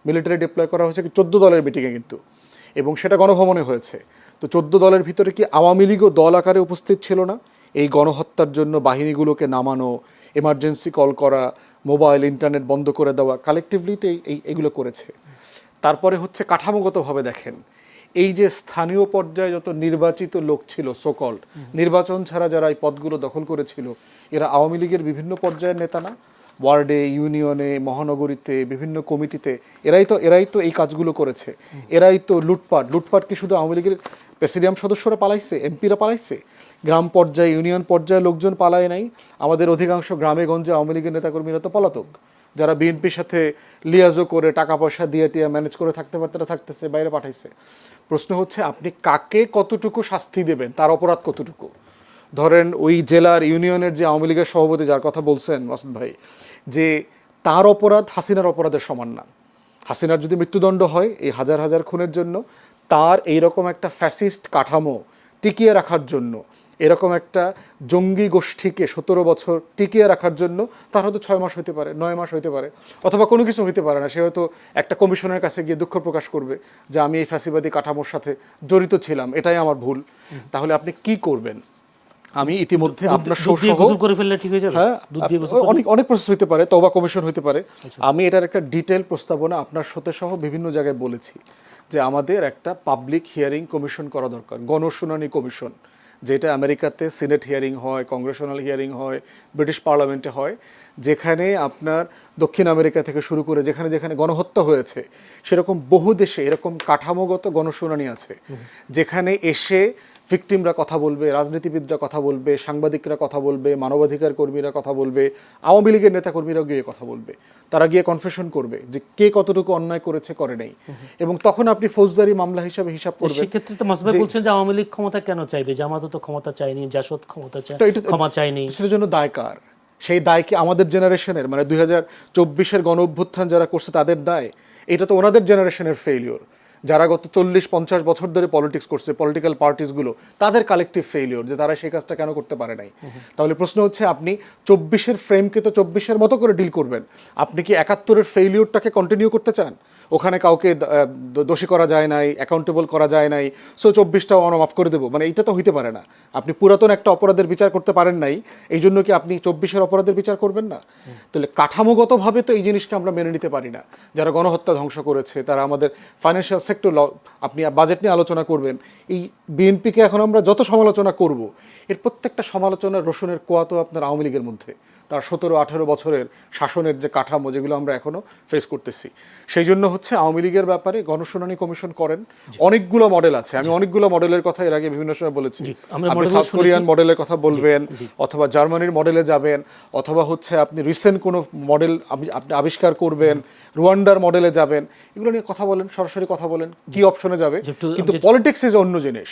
মিলিটারি ডিপ্লয় করা হয়েছে 14 দলের মিটিংয়ে কিন্তু, এবং সেটা গণভবনে হয়েছে। তো 14 দলের ভিতরে কি আওয়ামী লীগও দল আকারে উপস্থিত ছিল না? এই গণহত্যার জন্য বাহিনীগুলোকে নামানো, এমার্জেন্সি কল করা, মোবাইল ইন্টারনেট বন্ধ করে দেওয়া, কালেকটিভলিতে এইগুলো করেছে। তারপরে হচ্ছে কাঠামোগতভাবে দেখেন, এই যে স্থানীয় পর্যায়ে যত নির্বাচিত লোক ছিল, সোকল্ড নির্বাচন ছাড়া যারা এই পদগুলো দখল করেছিল, এরা আওয়ামী লীগের বিভিন্ন পর্যায়ের নেতা না? ওয়ার্ডে, ইউনিয়নে, মহানগরীতে, বিভিন্ন কমিটিতে এরাই তো এই কাজগুলো করেছে। এরাই তো লুটপাট কি শুধু আওয়ামী লীগের প্রেসিডিয়াম সদস্যরা পালাইছে, এমপিরা পালাইছে? গ্রাম পর্যায়ে, ইউনিয়ন পর্যায়ে লোকজন পালায় নাই? আমাদের অধিকাংশ গ্রামে গঞ্জে আওয়ামী লীগের নেতাকর্মীরা তো পলাতক, যারা বিএনপির সাথে লিয়াজো করে টাকা পয়সা দিয়ে টিয়া ম্যানেজ করে থাকতে পারতে থাকতেছে, বাইরে পাঠাইছে। প্রশ্ন হচ্ছে আপনি কাকে কতটুকু শাস্তি দেবেন, তার অপরাধ কতটুকু? ধরেন ওই জেলার ইউনিয়নের যে আওয়ামী লীগের সভাপতি যার কথা বলছেন মাসুদ ভাই, যে তার অপরাধ হাসিনার অপরাধের সমান না। হাসিনার যদি মৃত্যুদণ্ড হয় এই হাজার হাজার খুনের জন্য, তার এইরকম একটা ফ্যাসিস্ট কাঠামো টিকিয়ে রাখার জন্য, এরকম একটা জঙ্গি গোষ্ঠীকে 17 বছর টিকিয়ে রাখার জন্য তার হয়তো 6 মাস হইতে পারে, 9 মাস হইতে পারে, অথবা কোনো কিছু হইতে পারে না। সে হয়তো একটা কমিশনের কাছে গিয়ে দুঃখ প্রকাশ করবে যে আমি এই ফ্যাসিবাদী কাঠামোর সাথে জড়িত ছিলাম, এটাই আমার ভুল। তাহলে আপনি কি করবেন? আমি ইতিমধ্যে আপনার করে ফেললে ঠিক হয়ে যাবে? হ্যাঁ, অনেক প্রসেস হইতে পারে, তওবা কমিশন হইতে পারে। আমি এটার একটা ডিটেল প্রস্তাবনা আপনার সাথে সহ বিভিন্ন জায়গায় বলেছি যে আমাদের একটা পাবলিক হিয়ারিং কমিশন করা দরকার, গণশুনানি কমিশন, যেটা আমেরিকাতে সিনেট হিয়ারিং হয়, কংগ্রেশনাল হিয়ারিং হয়, ব্রিটিশ পার্লামেন্টে হয়, যেখানে আপনার দক্ষিণ আমেরিকা থেকে শুরু করে যেখানে যেখানে গণহত্যা হয়েছে সেরকম বহু দেশে এরকম কাঠামোগত গণশুনানি আছে, যেখানে এসে ভিকটিমরা কথা বলবে, রাজনীতিবিদরা কথা বলবে, সাংবাদিকরা কথা বলবে, মানবাধিকার কর্মীরা কথা বলবে, আওয়ামী লীগের নেতাকর্মীরাও গিয়ে কথা বলবে, তারা গিয়ে কনফেশন করবে যে কে কতটুকু অন্যায় করেছে, করে নাই, এবং তখন আপনি ফৌজদারি মামলা হিসাবে হিসাব করবেন। সেক্ষেত্রে তো মাসুদ ভাই বলছেন যে আওয়ামী লীগ ক্ষমতা কেন চাইবে? জামাতও তো ক্ষমতা চায়নি, জাসদ ক্ষমা চায়নি, সেটার জন্য দায় কার? সেই দায় কি আমাদের জেনারেশনের, মানে 2024-এর গণ অভ্যুত্থান যারা করছে তাদের দায়? এটা তো ওনাদের জেনারেশনের ফেইলিওর। যারা গত 40-50 বছর ধরে পলিটিক্স করছে, পলিটিক্যাল পার্টিসগুলো, তাদের কালেকটিভ ফেইলিওর যে তারা সেই কাজটা কেন করতে পারে নাই। তাহলে প্রশ্ন হচ্ছে আপনি 24-এর ফ্রেমকে তো 24-এর মতো করে ডিল করবেন, আপনি কি 71-এর ফেইলিওরটাকে কন্টিনিউ করতে চান? ওখানে কাউকে দোষী করা যায় নাই, অ্যাকাউন্টেবল করা যায় নাই, সো 24টাও আমরা মাফ করে দেবো, মানে এটা তো হইতে পারে না। আপনি পুরাতন একটা অপরাধের বিচার করতে পারেন নাই, এই জন্য কি আপনি 24-এর অপরাধের বিচার করবেন না? তাহলে কাঠামোগতভাবে তো এই জিনিসকে আমরা মেনে নিতে পারি না। যারা গণহত্যা ধ্বংস করেছে, তারা আমাদের ফাইন্যান্সিয়াল সেক্টর, আপনি বাজেট নিয়ে আলোচনা করবেন, এই বিএনপিকে এখন আমরা যত সমালোচনা করব, এর প্রত্যেকটা সমালোচনার রসুনের কোয়া তো আপনার আওয়ামী লীগের মধ্যে, তার 17-18 বছরের শাসনের যে কাঠামো, যেগুলো আমরা এখনো ফেস করতেছি। সেই জন্য হচ্ছে আওয়ামী লীগের ব্যাপারে গণশুনানি কমিশন করেন। অনেকগুলো মডেল আছে, আমি অনেকগুলো মডেলের কথা এর আগে বিভিন্ন সময় বলেছি। আপনি সাউথ কোরিয়ান মডেলের কথা বলবেন, অথবা জার্মানির মডেলে যাবেন, অথবা হচ্ছে আপনি রিসেন্ট কোনো মডেল আপনি আবিষ্কার করবেন, রুয়ান্ডার মডেলে যাবেন, এগুলো নিয়ে কথা বলেন, সরাসরি কথা বলেন কি অপশনে যাবে। কিন্তু পলিটিক্স ইজ অন্য জিনিস,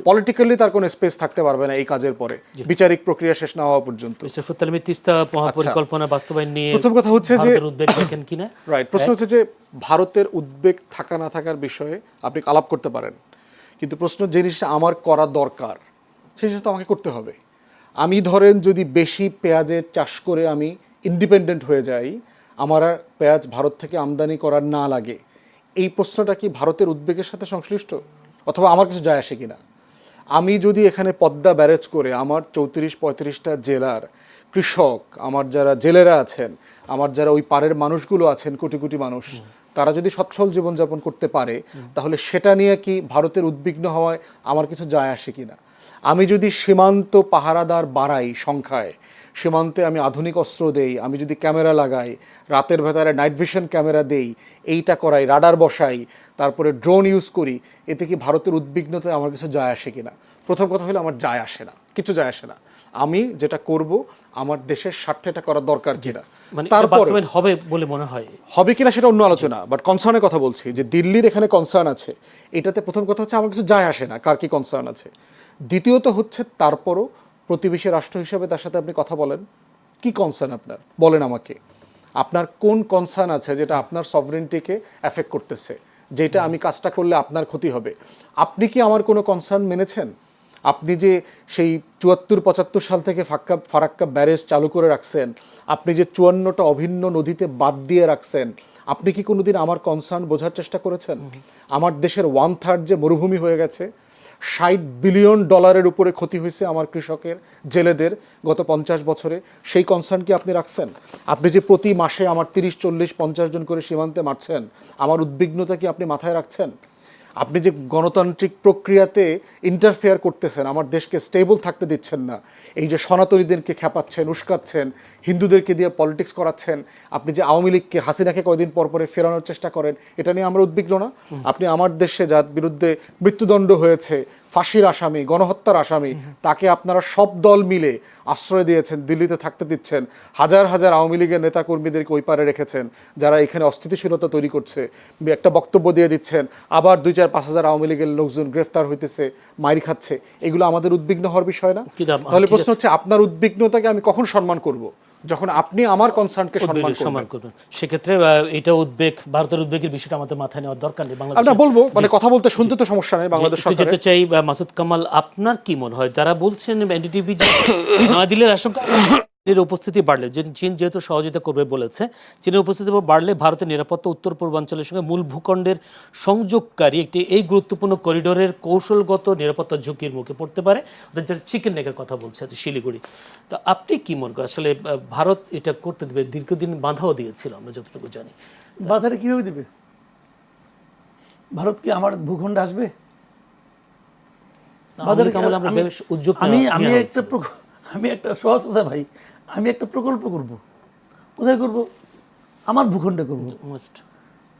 পলিটিক্যালি তার কোনো স্পেস থাকতে পারবে না এই কাজের পরে, বিচারিক প্রক্রিয়া শেষ না হওয়া পর্যন্ত। তিস্তা মহাপরিকল্পনা বাস্তবায়ন নিয়ে প্রথম কথা হচ্ছে যে উদ্বেগ দেখেন কিনা, রাইট, প্রশ্ন হচ্ছে যে ভারতের উদ্বেগ থাকা না থাকার বিষয়ে আপনি আলাপ করতে পারেন, কিন্তু প্রশ্ন জিনিসটা আমার করা দরকার সেই জিনিসটা আমাকে করতে হবে। আমি ধরেন যদি বেশি পেঁয়াজের চাষ করে আমি ইন্ডিপেন্ডেন্ট হয়ে যাই, আমার আর পেঁয়াজ ভারত থেকে আমদানি করার না লাগে, এই প্রশ্নটা কি ভারতের উদ্বেগের সাথে সংশ্লিষ্ট, অথবা আমার কিছু যায় আসে কিনা? আমি যদি এখানে পদ্মা ব্যারেজ করে আমার 34-35টা জেলার কৃষক, আমার যারা জেলেরা আছেন, আমার যারা ওই পাড়ের মানুষগুলো আছেন, কোটি কোটি মানুষ, তারা যদি সচ্ছল জীবনযাপন করতে পারে, তাহলে সেটা নিয়ে কি ভারতের উদ্বিগ্ন হওয়ায় আমার কিছু যায় আসে কিনা? আমি যদি সীমান্ত পাহারাদার বাড়াই সংখ্যায়, সীমান্তে আমি আধুনিক অস্ত্র দেই, আমি যদি ক্যামেরা লাগাই, রাতের ভেতরে নাইট ভিশন ক্যামেরা দেই, এইটা করাই, রাডার বসাই, তারপরে ড্রোন ইউজ করি, এতে কি ভারতের উদ্বিগ্নতায় আমার কিছু যায় আসে কিনা? প্রথম কথা হলো আমার যায় আসে না, কিছু যায় আসে না। আমি যেটা করব আমার দেশের স্বার্থে এটা করা দরকার কিনা, তারপর হবে বলে মনে হয়, হবে কিনা সেটা অন্য আলোচনা। বাট কনসার্নের কথা বলছি যে দিল্লির এখানে কনসার্ন আছে, এটাতে প্রথম কথা হচ্ছে আমার কিছু যায় আসে না কার কি কনসার্ন আছে। দ্বিতীয়ত হচ্ছে তারপরও প্রতিবেশী রাষ্ট্র হিসেবে তার সাথে আপনি কথা বলেন, কি কনসার্ন আপনার বলেন আমাকে, আপনার কোন কনসার্ন আছে যেটা আপনার সভরেন্টিকে অ্যাফেক্ট করতেছে, যেটা আমি কাজটা করলে আপনার ক্ষতি হবে। আপনি কি আমার কোনো কনসার্ন মেনেছেন? আপনি যে সেই 74-75 সাল থেকে ফারাক্কা ব্যারেজ চালু করে রাখছেন, আপনি যে 54টা অভিন্ন নদীতে বাদ দিয়ে রাখছেন, আপনি কি কোনোদিন আমার কনসার্ন বোঝার চেষ্টা করেছেন? আমার দেশের 1/3 যে মরুভূমি হয়ে গেছে, $60 বিলিয়ন উপরে ক্ষতি হয়েছে আমার কৃষকের, জেলেদের গত 50 বছরে, সেই কনসার্ন কি আপনি রাখছেন? আপনি যে প্রতি মাসে আমার 30, 40, 50 জন করে সীমান্তে মারছেন, আমার উদ্বিগ্নতা কি আপনি মাথায় রাখছেন? আপনি যে গণতান্ত্রিক প্রক্রিয়াতে ইন্টারফেয়ার করতেছেন, আমার দেশকে স্টেবল থাকতে দিচ্ছেন না, এই যে সনাতনীদেরকে খেপাচ্ছেন, উস্কাচ্ছেন, হিন্দুদেরকে দিয়ে পলিটিক্স করাচ্ছেন, আপনি যে আওয়ামী লীগকে, হাসিনাকে কয়দিন পর পরে ফেরানোর চেষ্টা করেন, এটা নিয়ে আমরা উদ্বিগ্ন না? আপনি আমার দেশে যার বিরুদ্ধে মৃত্যুদণ্ড হয়েছে, ফাঁসির আসামি, গণহত্যার আসামি, তাকে আপনারা সব দল মিলে আশ্রয় দিয়েছেন, দিল্লিতে থাকতে দিচ্ছেন, হাজার হাজার আওয়ামী লীগের নেতাকর্মীদেরকে ওই পারে রেখেছেন যারা এখানে অস্থিতিশীলতা তৈরি করছে, একটা বক্তব্য দিয়ে দিচ্ছেন, আবার 2-4-5 হাজার আওয়ামী লীগের লোকজন গ্রেফতার হইতেছে, মাইর খাচ্ছে, এগুলো আমাদের উদ্বিগ্ন হওয়ার বিষয় না? তাহলে প্রশ্ন হচ্ছে, আপনার উদ্বিগ্নতাকে আমি কখন সম্মান করব? যখন আপনি আমার কনসার্নকে সম্মান করবেন। সেক্ষেত্রে এটা উদ্বেগ, ভারতের উদ্বেগের বিষয়টা আমাদের মাথায় নেওয়ার দরকার নেই। আমরা বলবো, মানে কথা বলতে শুনতে তো সমস্যা নেই। বাংলাদেশ সরকার যেতে চাই মাসুদ কামাল, আপনার কি মনে হয় যারা বলছেন এনডিটিভি যে নয়াদিল্লির আশঙ্কা চীনের উপস্থিতি বাড়লে, চীন যেহেতু সহযোগিতা করবে বলেছে, চীনের উপস্থিতি বাড়লে ভারতের নিরাপত্তা উত্তর পূর্বাঞ্চলের সঙ্গে মূল ভূখণ্ডের সংযোগকারী এই গুরুত্বপূর্ণ করিডোরের কৌশলগত নিরাপত্তা ঝুঁকির মুখে পড়তে পারে, যারা চিকেন নেকের কথা বলছে শিলিগুড়ি। তো আপনি কি মনে করেন আসলে ভারত এটা করতে দেবে? দীর্ঘদিন বাধাও দিয়েছিল আমরা যতটুকু জানি। বাধাটা কীভাবে দেবে? ভারত কি আমার ভূখণ্ডে আসবে? আমি একটা সহজ কথা ভাই, আমি একটা প্রকল্প করব, কোথায় করব? আমার ভূখণ্ডে করব।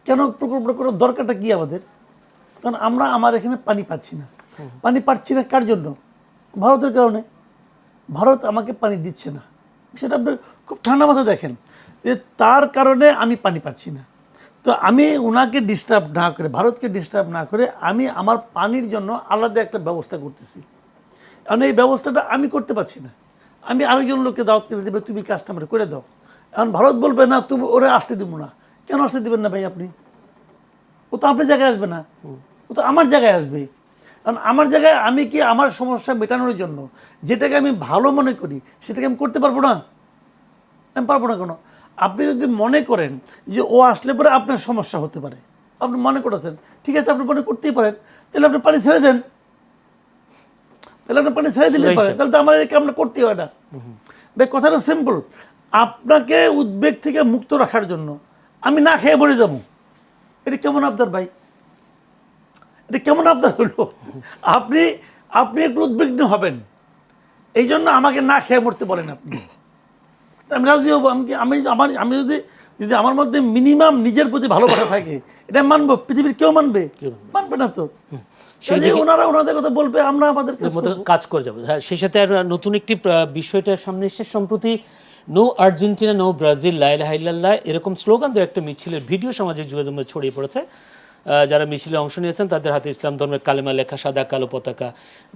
কেন প্রকল্পটা করার দরকারটা কি আমাদের? কারণ আমরা আমার এখানে পানি পাচ্ছি না। পানি পাচ্ছি না কার জন্য? ভারতের কারণে। ভারত আমাকে পানি দিচ্ছে না, সেটা আপনি খুব ঠান্ডা মাথায় দেখেন যে তার কারণে আমি পানি পাচ্ছি না। তো আমি ওনাকে ডিস্টার্ব না করে, ভারতকে ডিস্টার্ব না করে, আমি আমার পানির জন্য আলাদা একটা ব্যবস্থা করতেছি। কারণ এই ব্যবস্থাটা আমি করতে পারছি না, আমি আরেকজন লোককে দাওয়াত করে দেবে, তুমি কাজটা আমার করে দাও। এখন ভারত বলবে না, তুমি ওরা আসতে দেবো না। কেন আসতে দেবেন না ভাই আপনি? ও তো আপনার জায়গায় আসবে না, ও তো আমার জায়গায় আসবে। কারণ আমার জায়গায় আমি কি আমার সমস্যা মেটানোর জন্য যেটাকে আমি ভালো মনে করি সেটাকে আমি করতে পারবো না? আমি পারবো না কেন? আপনি যদি মনে করেন যে ও আসলে পরে আপনার সমস্যা হতে পারে, আপনি মনে করেছেন, ঠিক আছে, আপনি মনে করতেই পারেন, তাহলে আপনি পানি ছেড়ে দেন, তাহলে আপনি পানি ছেড়ে দিলে পারেন, তাহলে তো আমার এই কামটা করতেই হয় না। ভাই কথাটা সিম্পল, আপনাকে উদ্বেগ থেকে মুক্ত রাখার জন্য আমি না খেয়ে মরে যাবো, এটা কেমন আবদার ভাই? এটা কেমন আবদার হলো? আপনি আপনি একটু উদ্বিগ্ন হবেন, এই জন্য আমাকে না খেয়ে মরতে বলেন আপনি, আমি রাজি হবো। আমি যদি আমার মধ্যে মিনিমাম নিজের প্রতি ভালোবাসা থাকে, এটা মানবো। পৃথিবীর কেউ মানবে? মানবে না তো। ওনারা ওনাদের কথা বলবে, আমরা আমাদের কাজ করে যাবো। হ্যাঁ, সেই সাথে নতুন একটি বিষয়টা সামনে এসেছে সম্প্রতি, নো আর্জেন্টিনা, নো ব্রাজিল, লা ইলাহা ইল্লাল্লাহ, এরকম স্লোগান দেওয়া একটা মিছিলের ভিডিও সামাজিক যোগাযোগে ছড়িয়ে পড়েছে। যারা মিছিলে অংশ নিয়েছেন তাদের হাতে ইসলাম ধর্মের কালেমা লেখা সাদা কালো পতাকা।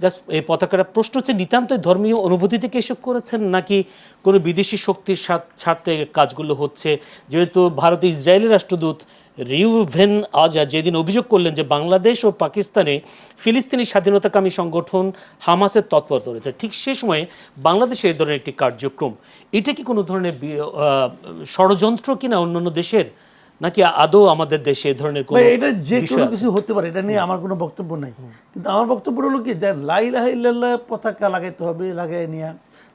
জাস্ট এই পতাকাটা, প্রশ্ন হচ্ছে নিতান্তই ধর্মীয় অনুভূতি থেকে এসব করেছেন নাকি কোনো বিদেশি শক্তির স্বার্থে কাজগুলো হচ্ছে? যেহেতু ভারতে ইসরায়েলের রাষ্ট্রদূত রিউভেন আজা যেদিন অভিযোগ করলেন যে বাংলাদেশ ও পাকিস্তানে ফিলিস্তিনি স্বাধীনতাকামী সংগঠন হামাসের তৎপরতা রয়েছে, ঠিক সে সময়ে বাংলাদেশে এই ধরনের একটি কার্যক্রম, এটা কি কোনো ধরনের ষড়যন্ত্র কিনা অন্যান্য দেশের, নাকি আদৌ আমাদের দেশে এই ধরনের কোনো? এটা যে কোনো কিছু হতে পারে, এটা নিয়ে আমার কোনো বক্তব্য নাই। কিন্তু আমার বক্তব্য হলো কি, লা ইলাহা ইল্লাল্লাহ পতাকা লাগাইতে হবে, লাগাই নিয়ে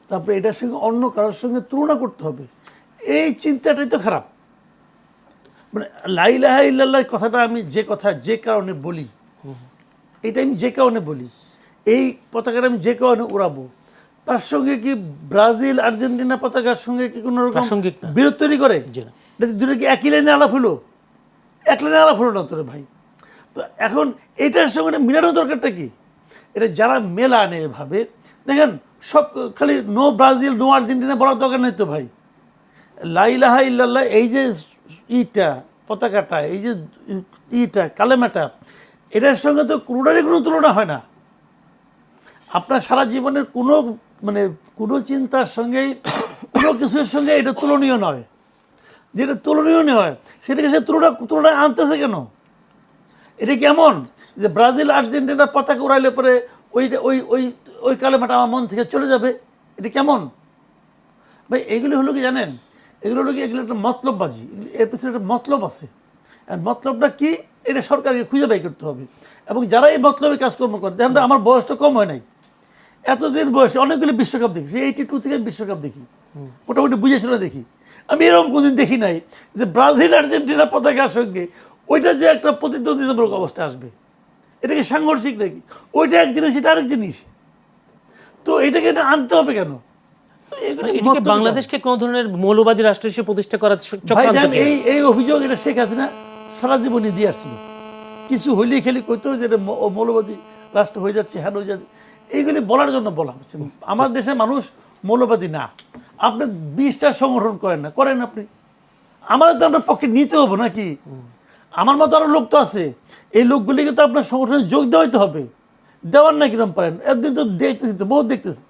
তারপরে এটার সঙ্গে অন্য কারোর সঙ্গে তুলনা করতে হবে, এই চিন্তাটাই তো খারাপ। মানে লা ইলাহা ইল্লাল্লাহ কথাটা আমি যে কারণে বলি, এটা আমি যে কারণে বলি, এই পতাকাটা আমি যে কারণে উড়াবো, তার সঙ্গে কি ব্রাজিল আর্জেন্টিনা পতাকার সঙ্গে কি কোনো রকম বিরোধ তৈরি করে? এটা দুটো কি একই লাইনে আলাপ হলো? এক লাইনে আলাপ হলো না তোরে ভাই। তো এখন এটার সঙ্গে মিলানোর দরকারটা কি? এটা যারা মেলানে এভাবে দেখেন, সব খালি নো ব্রাজিল, নো আর্জেন্টিনা বলার দরকার নেই তো ভাই। লা ইলাহা ইল্লাল্লাহ, এই যে ইটা পতাকাটা, এই যে ইটা কালেমাটা, এটার সঙ্গে তো কোনোটারই কোনো তুলনা হয় না। আপনার সারা জীবনের কোনো চিন্তার সঙ্গেই, কোনো কিছুর সঙ্গে এটা তুলনীয় নয়। যেটা তুলনীয় নয় সেটাকে সে তুলনায় আনতেছে কেন? এটা কেমন যে ব্রাজিল আর্জেন্টিনার পতাকা উড়াইলে পরে ওই কালেমাটা আমার মন থেকে চলে যাবে? এটা কেমন ভাই? এগুলি হলো কি জানেন, এগুলো একটা মতলববাজি, এর পিছনে একটা মতলব আছে। আর মতলবটা কি, এটা সরকারকে খুঁজে বাই করতে হবে। এবং যারা এই মতলবে কাজকর্ম করে, দেখেন আমার বয়সটা কম হয় নাই, এতদিন বয়সে অনেকগুলি বিশ্বকাপ দেখি, 82 থেকে বিশ্বকাপ দেখি, মোটামুটি বুঝে শুনে দেখি। আমি এরকম কোনদিন দেখি নাই যে ব্রাজিল আর্জেন্টিনা পতাকার সঙ্গে ওইটা যে একটা প্রতিদ্বন্দ্বিতামূলক অবস্থা আসবে। এটা কি সাংঘর্ষিক নাকি? ওইটা এক জিনিস, এটা আরেক জিনিস। তো এটাকে আনতে হবে কেন? এগুলো এটাকে মতলব বাংলাদেশকে কোন ধরনের মৌলবাদী রাষ্ট্র হিসেবে প্রতিষ্ঠা করার চক্রান্ত ভাইজান, কি? এই অভিযোগ এটা শেখ হাসিনা সারা জীবনই দিয়ে আসছিল। কিছু হইলেই খেলি কইতো যে এটা মৌলবাদী রাষ্ট্র হয়ে যাচ্ছে, হ্যাঁ হয়ে যাচ্ছে, এইগুলি বলার জন্য বলা হচ্ছে। আমার দেশের মানুষ মৌলবাদী না। আপনি 20টা সংগঠন করেন না, করেন আপনি, আমাদের তো আপনার পক্ষে নিতে হবে নাকি? আমার মতো আরো লোক তো আছে, এই লোকগুলিকে তো আপনার সংগঠনে যোগ দেওয়াইতে হবে। দেওয়ার না কিরম পারেন? একদিন তো দেখতেছি, তো বহুত দেখতেছি,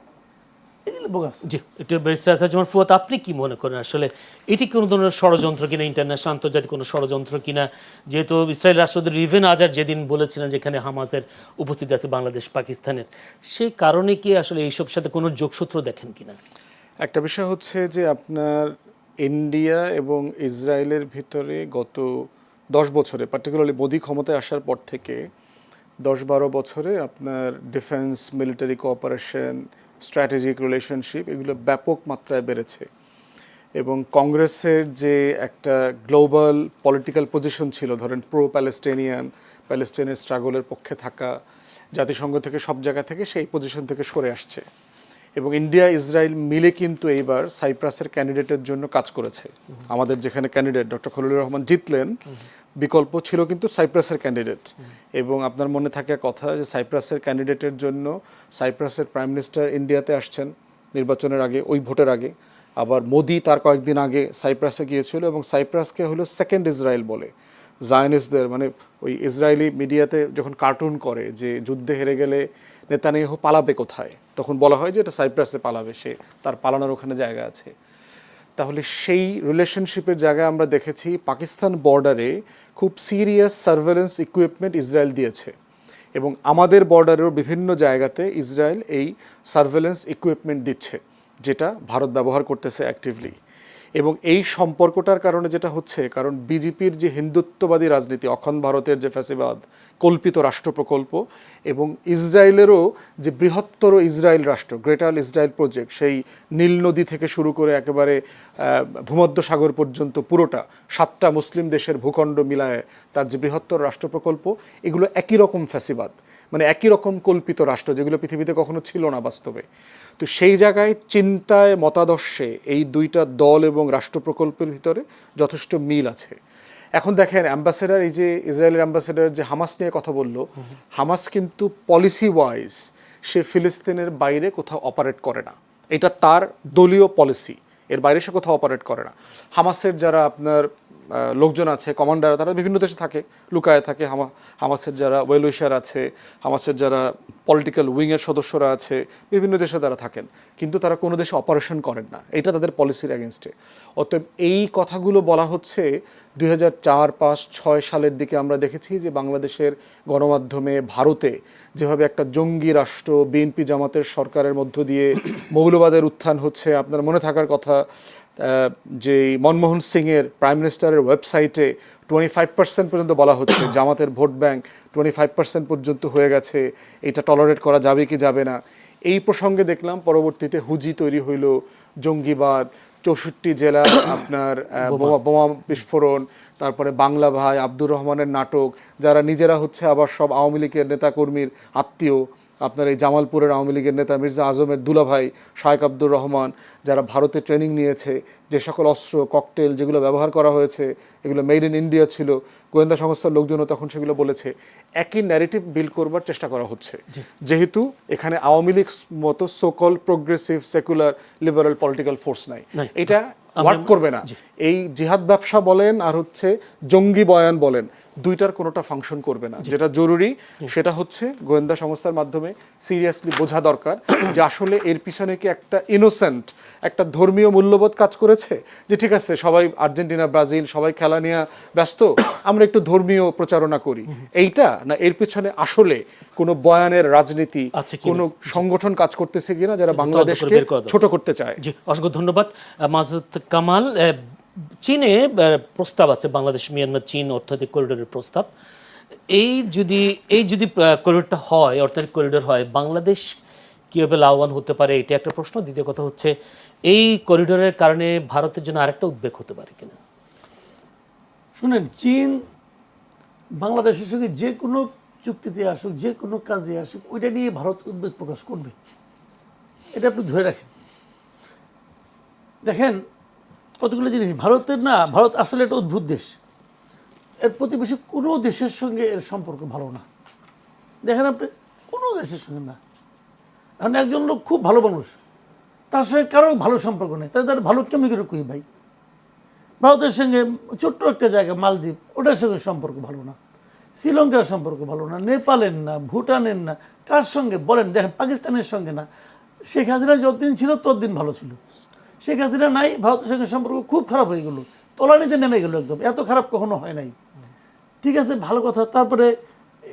এগুলো বোগাস। জি, এটা ব্যারিস্টার আসাদুজ্জামান ফুয়াদ, আপনি কি মনে করেন আসলে এটি কোনো ধরনের ষড়যন্ত্র কিনা, ইন্টারন্যাশনাল আন্তর্জাতিক কোনো ষড়যন্ত্র কিনা? যেহেতু ইসরায়েল রাষ্ট্রদূত রিভেন আজার যেদিন বলেছিলেন যেখানে হামাসের উপস্থিতি আছে বাংলাদেশ পাকিস্তানের, সেই কারণে কি আসলে এইসব সাথে কোনো যোগসূত্র দেখেন কিনা? একটা বিষয় হচ্ছে যে আপনার ইন্ডিয়া এবং ইসরায়েলের ভিতরে গত 10 বছরে, পার্টিকুলারলি মোদি ক্ষমতায় আসার পর থেকে 10-12 বছরে আপনার defence, military cooperation, strategic relationship এগুলো ব্যাপক মাত্রায় বেড়েছে। এবং কংগ্রেসের যে একটা গ্লোবাল পলিটিক্যাল পজিশন ছিল, ধরেন প্রো প্যালেস্টাইনিয়ান, প্যালেস্টাইনের স্ট্রাগলের পক্ষে থাকা, জাতিসংঘ থেকে সব জায়গা থেকে সেই পজিশন থেকে সরে আসছে। এবং ইন্ডিয়া ইসরায়েল মিলে কিন্তু এইবার সাইপ্রাসের ক্যান্ডিডেটের জন্য কাজ করেছে। আমাদের যেখানে ক্যান্ডিডেট ডক্টর খলিলুর রহমান জিতলেন, বিকল্প ছিল কিন্তু সাইপ্রাসের ক্যান্ডিডেট। এবং আপনার মনে থাকার কথা যে সাইপ্রাসের ক্যান্ডিডেটের জন্য সাইপ্রাসের প্রাইম মিনিস্টার ইন্ডিয়াতে আসছেন নির্বাচনের আগে, ওই ভোটের আগে। আবার মোদি তার কয়েকদিন আগে সাইপ্রাসে গিয়েছিল এবং সাইপ্রাসকে হলো সেকেন্ড ইসরায়েল বলে। জায়নিস্টদের, মানে ওই ইসরায়েলি মিডিয়াতে যখন কার্টুন করে যে যুদ্ধে হেরে গেলে নেতানিয়াহু পালাবে কোথায়, তখন বলা হয় যে এটা সাইপ্রাসে পালাবে, সে তার পালানোর ওখানে জায়গা আছে। তাহলে সেই রিলেশনশিপের জায়গায় আমরা দেখেছি পাকিস্তান বর্ডারে খুব সিরিয়াস সার্ভেলেন্স ইকুইপমেন্ট ইসরায়েল দিয়েছে এবং আমাদের বর্ডারেও বিভিন্ন জায়গাতে ইসরায়েল এই সার্ভেলেন্স ইকুইপমেন্ট দিচ্ছে, যেটা ভারত ব্যবহার করতেছে অ্যাক্টিভলি। এবং এই সম্পর্কটার কারণে যেটা হচ্ছে, কারণ বিজেপির যে হিন্দুত্ববাদী রাজনীতি, অখণ্ড ভারতের যে ফ্যাসিবাদ, কল্পিত রাষ্ট্র প্রকল্প, এবং ইসরায়েলেরও যে বৃহত্তর ইসরায়েল রাষ্ট্র, গ্রেটার ইসরায়েল প্রজেক্ট, সেই নীল নদী থেকে শুরু করে একেবারে ভূমধ্যসাগর পর্যন্ত পুরোটা 7টা মুসলিম দেশের ভূখণ্ড মিলায় তার যে বৃহত্তর রাষ্ট্র প্রকল্প, এগুলো একই রকম ফ্যাসিবাদ, মানে একই রকম কল্পিত রাষ্ট্র, যেগুলো পৃথিবীতে কখনো ছিল না বাস্তবে। তো সেই জায়গায় চিন্তায়, মতাদর্শে এই দুইটা দল এবং রাষ্ট্র প্রকল্পের ভিতরে যথেষ্ট মিল আছে। এখন দেখেন অ্যাম্বাসেডার, এই যে ইসরায়েলের অ্যাম্বাসেডার যে হামাস নিয়ে কথা বললো, হামাস কিন্তু পলিসি ওয়াইজ সে ফিলিস্তিনের বাইরে কোথাও অপারেট করে না, এটা তার দলীয় পলিসি, এর বাইরে সে কোথাও অপারেট করে না। হামাসের যারা আপনার লোকজন আছে, কমান্ডার, তারা বিভিন্ন দেশে থাকে, লুকায় থাকে। হামাসের যারা ওয়েল উইশার আছে, হামাসের যারা পলিটিক্যাল উইংয়ের সদস্যরা আছে, বিভিন্ন দেশে তারা থাকেন, কিন্তু তারা কোনো দেশে অপারেশন করেন না, এটা তাদের পলিসির এগেনস্টে। অতএব এই কথাগুলো বলা হচ্ছে 2004, 5, 6 সালের দিকে আমরা দেখেছি যে বাংলাদেশের গণমাধ্যমে ভারতে যেভাবে একটা জঙ্গি রাষ্ট্র, বিএনপি জামাতের সরকারের মধ্য দিয়ে মৌলবাদের উত্থান হচ্ছে। আপনার মনে থাকার কথা যে মনমোহন সিংয়ের প্রাইম মিনিস্টারের ওয়েবসাইটে 25% পর্যন্ত বলা হচ্ছে জামাতের ভোট ব্যাংক 25% পর্যন্ত হয়ে গেছে, এটা টলারেট করা যাবে কি যাবে না। এই প্রসঙ্গে দেখলাম পরবর্তীতে হুজি তৈরি হইল, জঙ্গিবাদ, 64 জেলা আপনার বোমা বিস্ফোরণ, তারপরে বাংলা ভাই, আব্দুর রহমানের নাটক, যারা নিজেরা হচ্ছে আবার সব আওয়ামী লীগের নেতাকর্মীর আত্মীয়। আপনার এই জামালপুরের আওয়ামী লীগের নেতা মির্জা আজমের দুলাভাই শায়েক আব্দুর রহমান, যারা ভারতে ট্রেনিং নিয়েছে, যে সকল অস্ত্র, ককটেল যেগুলো ব্যবহার করা হয়েছে এগুলো মেড ইন ইন্ডিয়া ছিল, গোয়েন্দা সংস্থার লোকজনও তখন সেগুলো বলেছে। একই ন্যারেটিভ বিল্ড করবার চেষ্টা করা হচ্ছে, যেহেতু এখানে আওয়ামী লীগ মতো so called progressive secular liberal political force নাই, এটা ওয়ার্ক করবে না। এই জিহাদ ব্যবসা বলেন আর হচ্ছে জঙ্গি বয়ান বলেন, দুইটার কোনোটা ফাংশন করবে না। যেটা জরুরি সেটা হচ্ছে গোয়েন্দা সংস্থার মাধ্যমে সিরিয়াসলি বোঝা দরকার যে আসলে এর পিছনে কি একটা ইনোসেন্ট, একটা ধর্মীয় মূল্যবোধ কাজ করেছে, যে ঠিক আছে সবাই আর্জেন্টিনা, ব্রাজিল সবাই খেলা নিয়ে ব্যস্ত, আমরা একটু ধর্মীয় প্রচারণা করি, এইটা না এর পিছনে আসলে কোনো বয়ানের রাজনীতি, কোনো সংগঠন কাজ করতেছে কিনা যারা বাংলাদেশকে ছোট করতে চায়। জি, অসংখ্য ধন্যবাদ মাসুদ কামাল। চীনে প্রস্তাব আছে, বাংলাদেশ মিয়ানমার চীন অর্থনৈতিক করিডোরের প্রস্তাব। এই যদি করিডোরটা হয়, অর্থনৈতিক করিডোর হয়, বাংলাদেশ কীভাবে লাভবান হতে পারে, এটা একটা প্রশ্ন। দ্বিতীয় কথা হচ্ছে এই করিডোরের কারণে ভারতের জন্য আরেকটা উদ্বেগ হতে পারে কিনা। শুনেন, চীন বাংলাদেশের সঙ্গে যে কোনো চুক্তিতে আসুক, যে কোনো কাজে আসুক, ওইটা নিয়ে ভারত উদ্বেগ প্রকাশ করবে, এটা আপনি ধরে রাখেন। দেখেন কতগুলো জিনিস, ভারত আসলে একটা অদ্ভুত দেশ। এর প্রতিবেশী কোনো দেশের সঙ্গে এর সম্পর্ক ভালো না। দেখেন আপনি, কোনো দেশের সঙ্গে না। এখন একজন লোক খুব ভালো মানুষ, তার সঙ্গে কারো ভালো সম্পর্ক নেই, তাদের ভালো কেমনি করে কই ভাই? ভারতের সঙ্গে ছোট্ট একটা জায়গা মালদ্বীপ, ওটার সঙ্গে সম্পর্ক ভালো না, শ্রীলঙ্কার সম্পর্ক ভালো না, নেপালের না, ভুটানের না, কার সঙ্গে বলেন? দেখেন পাকিস্তানের সঙ্গে না। শেখ হাসিনা যতদিন ছিল ততদিন ভালো ছিল। শেখ হাসিনা নাই, ভারতের সঙ্গে সম্পর্ক খুব খারাপ হয়ে গেলো, তলানিতে নেমে গেলো একদম। এত খারাপ কখনো হয় নাই। ঠিক আছে, ভালো কথা। তারপরে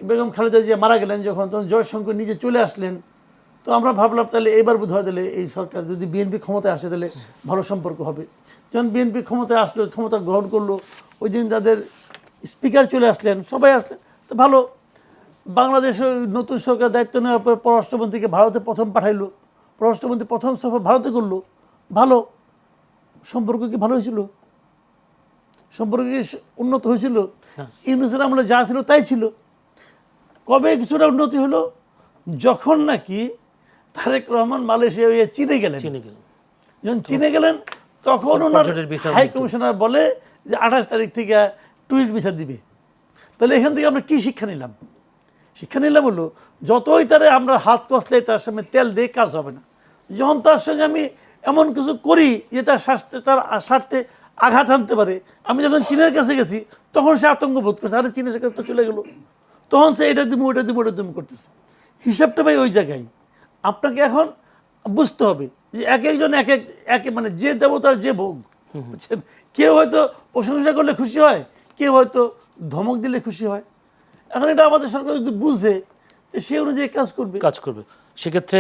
বেগম খালেদা জিয়া মারা গেলেন যখন, তখন জয়শঙ্কর নিজে চলে আসলেন। তো আমরা ভাবলাম তাহলে এবার বোধ হয় তাহলে এই সরকার যদি বিএনপি ক্ষমতায় আসে তাহলে ভালো সম্পর্ক হবে। যখন বিএনপি ক্ষমতায় আসলো, ক্ষমতা গ্রহণ করলো, ওই দিন তাদের স্পিকার চলে আসলেন, সবাই আসলেন, তো ভালো। বাংলাদেশে নতুন সরকার দায়িত্ব নেওয়ার পর পররাষ্ট্রমন্ত্রীকে ভারতে প্রথম পাঠাইলো, পররাষ্ট্রমন্ত্রী প্রথম সফর ভারতে করলো, ভালো। সম্পর্ক কি ভালো হয়েছিল? সম্পর্ক কি উন্নত হয়েছিল? ইউনূসের আমলে যা ছিল তাই ছিল। কবে কিছুটা উন্নতি হলো? যখন নাকি তারেক রহমান মালয়েশিয়া হয়ে চীনে গেলেন। যখন চীনে গেলেন তখন ওনার হাই কমিশনার বলে যে 28 তারিখ থেকে ট্যুরিস্ট ভিসা দিবে। তাহলে এখান থেকে আমরা কী শিক্ষা নিলাম? শিক্ষা নিলাম হলো, যতই তারে আমরা হাত কষলে তার সামনে তেল দিয়ে কাজ হবে না। যখন তার সঙ্গে আমি এমন কিছু করি যে তার স্বার্থে আঘাত আনতে পারে, আমি যখন চীনের কাছে গেছি তখন সে আতঙ্ক বোধ করছে, আরে চীনের কাছে তো চলে গেলো, তখন সে এটা দিব ওটা দিব ওটা তুমি করতেছে। হিসাবটা ভাই ওই জায়গায়। আপনাকে এখন বুঝতে হবে যে এক একজন এক মানে যে দেবতার যে ভোগ, বুঝছেন? কেউ হয়তো প্রশংসা করলে খুশি হয়, কেউ হয়তো ধমক দিলে খুশি হয়। এখন এটা আমাদের সরকার যদি বুঝে সে অনুযায়ী কাজ করবে। সেক্ষেত্রে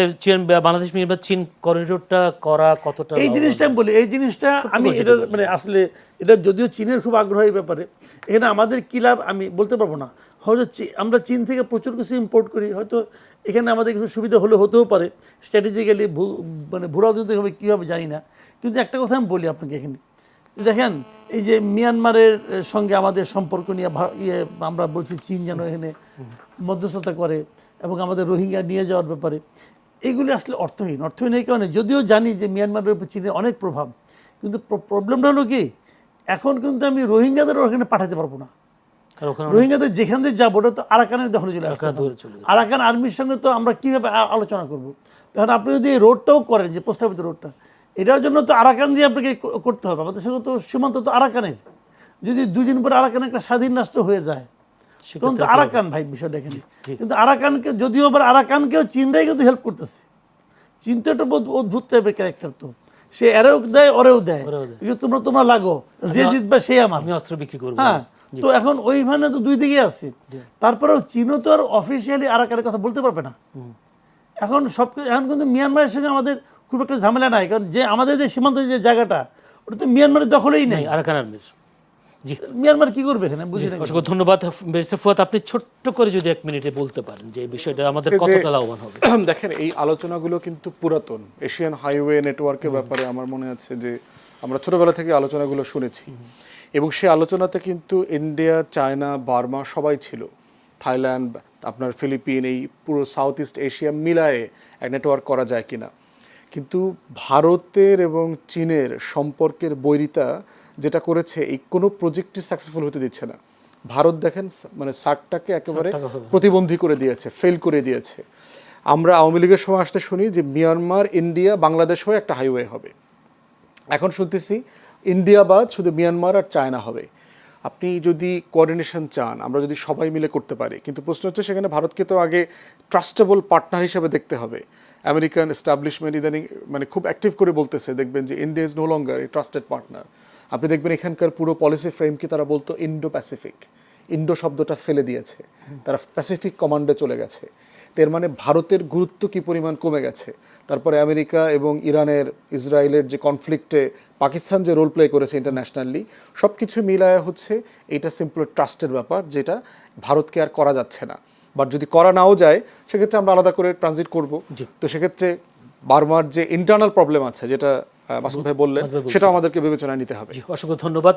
বাংলাদেশ মিয়ানমার চীন করিডোরটা করা কতটা, এই জিনিসটা আমি বলি, এই জিনিসটা আমি এটা মানে আসলে এটা যদিও চীনের খুব আগ্রহ এই ব্যাপারে, এখানে আমাদের কী লাভ আমি বলতে পারবো না। হয়তো আমরা চীন থেকে প্রচুর কিছু ইম্পোর্ট করি, হয়তো এখানে আমাদের কিছু সুবিধা হতেও পারে, স্ট্র্যাটেজিক্যালি মানে ভূরাজনৈতিকভাবে কী হবে জানি না। কিন্তু একটা কথা আমি বলি আপনাকে, এখানে দেখেন এই যে মিয়ানমারের সঙ্গে আমাদের সম্পর্ক নিয়ে আমরা বলছি চীন যেন এখানে মধ্যস্থতা করে এবং আমাদের রোহিঙ্গা নিয়ে যাওয়ার ব্যাপারে, এইগুলি আসলে অর্থহীন এই কারণে, যদিও জানি যে মিয়ানমারের উপর চীনের অনেক প্রভাব, কিন্তু প্রবলেমটা হলো কি, এখন কিন্তু আমি রোহিঙ্গাদের ওখানে পাঠাতে পারবো না। রোহিঙ্গাদের যেখান থেকে যাবো ওটা তো আরাকানের দখলে চলে আসছে। আরাকান আর্মির সঙ্গে তো আমরা কীভাবে আলোচনা করবো? তখন আপনি যদি এই রোডটাও করেন, যে প্রস্তাবিত রোডটা, এটার জন্য তো আরাকান দিয়ে আপনাকে করতে হবে। আমাদের সঙ্গে তো সীমান্ত তো আরাকানের। যদি 2 দিন পরে আরাকান একটা স্বাধীন রাষ্ট্র হয়ে যায় তখন তো আরাকান ভাই বিষয়টা এখানে। কিন্তু আরাকানকে যদিও আবার আরাকানকেও চীনরাই কিন্তু হেল্প করতেছে। চীন তো একটা অদ্ভুত টাইপের ক্যারেক্টার, তো সে এরেও দেয় ওরেও দেয়, তোমরা লাগো, যে জিতবে সে আমার, আমি অস্ত্র বিক্রি করবো। হ্যাঁ, তো এখন ওইখানে তো 2 দিকে আছে। তারপরেও চীনও তো আর অফিসিয়ালি আরাকানের কথা বলতে পারবে না। এখন এখন কিন্তু মিয়ানমারের সঙ্গে আমাদের খুব একটা ঝামেলা নাই, কারণ যে আমাদের যে সীমান্ত যে জায়গাটা ওটা তো মিয়ানমারের দখলেই নেই। আরাকান আর্মির মিয়ানমার কি করবে এখানে? বুঝি না। অসংখ্য ধন্যবাদ ব্যারিস্টার ফুয়াদ, আপনি ছোট্ট করে যদি 1 মিনিটে বলতে পারেন যে এই বিষয়টা আমাদের কতটা লাভবান হবে। দেখেন, এই আলোচনাগুলো কিন্তু পুরাতন। এশিয়ান হাইওয়ে নেটওয়ার্কের ব্যাপারে আমার মনে আছে যে আমরা ছোটবেলা থেকে আলোচনাগুলো শুনেছি, এবং সেই আলোচনাতে কিন্তু ইন্ডিয়া, চায়না, বার্মা সবাই ছিল, থাইল্যান্ড, আপনার ফিলিপিন, এই পুরো সাউথ ইস্ট এশিয়া মিলায়ে এক নেটওয়ার্ক করা যায় কিনা। কিন্তু ভারতের এবং চীনের সম্পর্কের বৈরিতা যেটা করেছে, এই কোনো প্রজেক্টই সাকসেসফুল হতে দিচ্ছে না। ভারত দেখেন মানে সার্কটাকে একেবারে প্রতিবন্ধী করে দিয়েছে, ফেল করে দিয়েছে। আমরা আওয়ামী লীগের সময় আসতে শুনি যে মিয়ানমার, ইন্ডিয়া, বাংলাদেশ হয়ে একটা হাইওয়ে হবে। এখন শুনতেছি ইন্ডিয়া বাদ শুধু মিয়ানমার আর চায়না হবে। আপনি যদি কোঅর্ডিনেশন চান, আমরা যদি সবাই মিলে করতে পারি, কিন্তু প্রশ্ন হচ্ছে সেখানে ভারতকে তো আগে ট্রাস্টেবল পার্টনার হিসেবে দেখতে হবে। আমেরিকান এস্টাবলিশমেন্ট ইদানিং মানে খুব অ্যাক্টিভ করে বলতেছে, দেখবেন যে India is no longer a trusted partner. আপনি দেখবেন এখানকার পুরো পলিসি ফ্রেমকে তারা বলতো ইন্ডো প্যাসিফিক, ইন্ডো শব্দটা ফেলে দিয়েছে, তারা প্যাসিফিক কমান্ডে চলে গেছে। এর মানে ভারতের গুরুত্ব কি পরিমাণ কমে গেছে। তারপরে আমেরিকা এবং ইসরায়েলের যে কনফ্লিক্টে পাকিস্তান যে রোল প্লে করেছে ইন্টারন্যাশনালি, সব কিছু মিলায় হচ্ছে এটা সিম্পল ট্রাস্টের ব্যাপার, যেটা ভারতকে আর করা যাচ্ছে না। বাট যদি করা নাও যায় সেক্ষেত্রে আমরা আলাদা করে ট্রানজিট করব। তো সেক্ষেত্রে বার্মার যে ইন্টারনাল প্রবলেম আছে, যেটা মাসুদ ভাই বললেন, সেটা আমাদেরকে বিবেচনায় নিতে হবে। অসংখ্য ধন্যবাদ।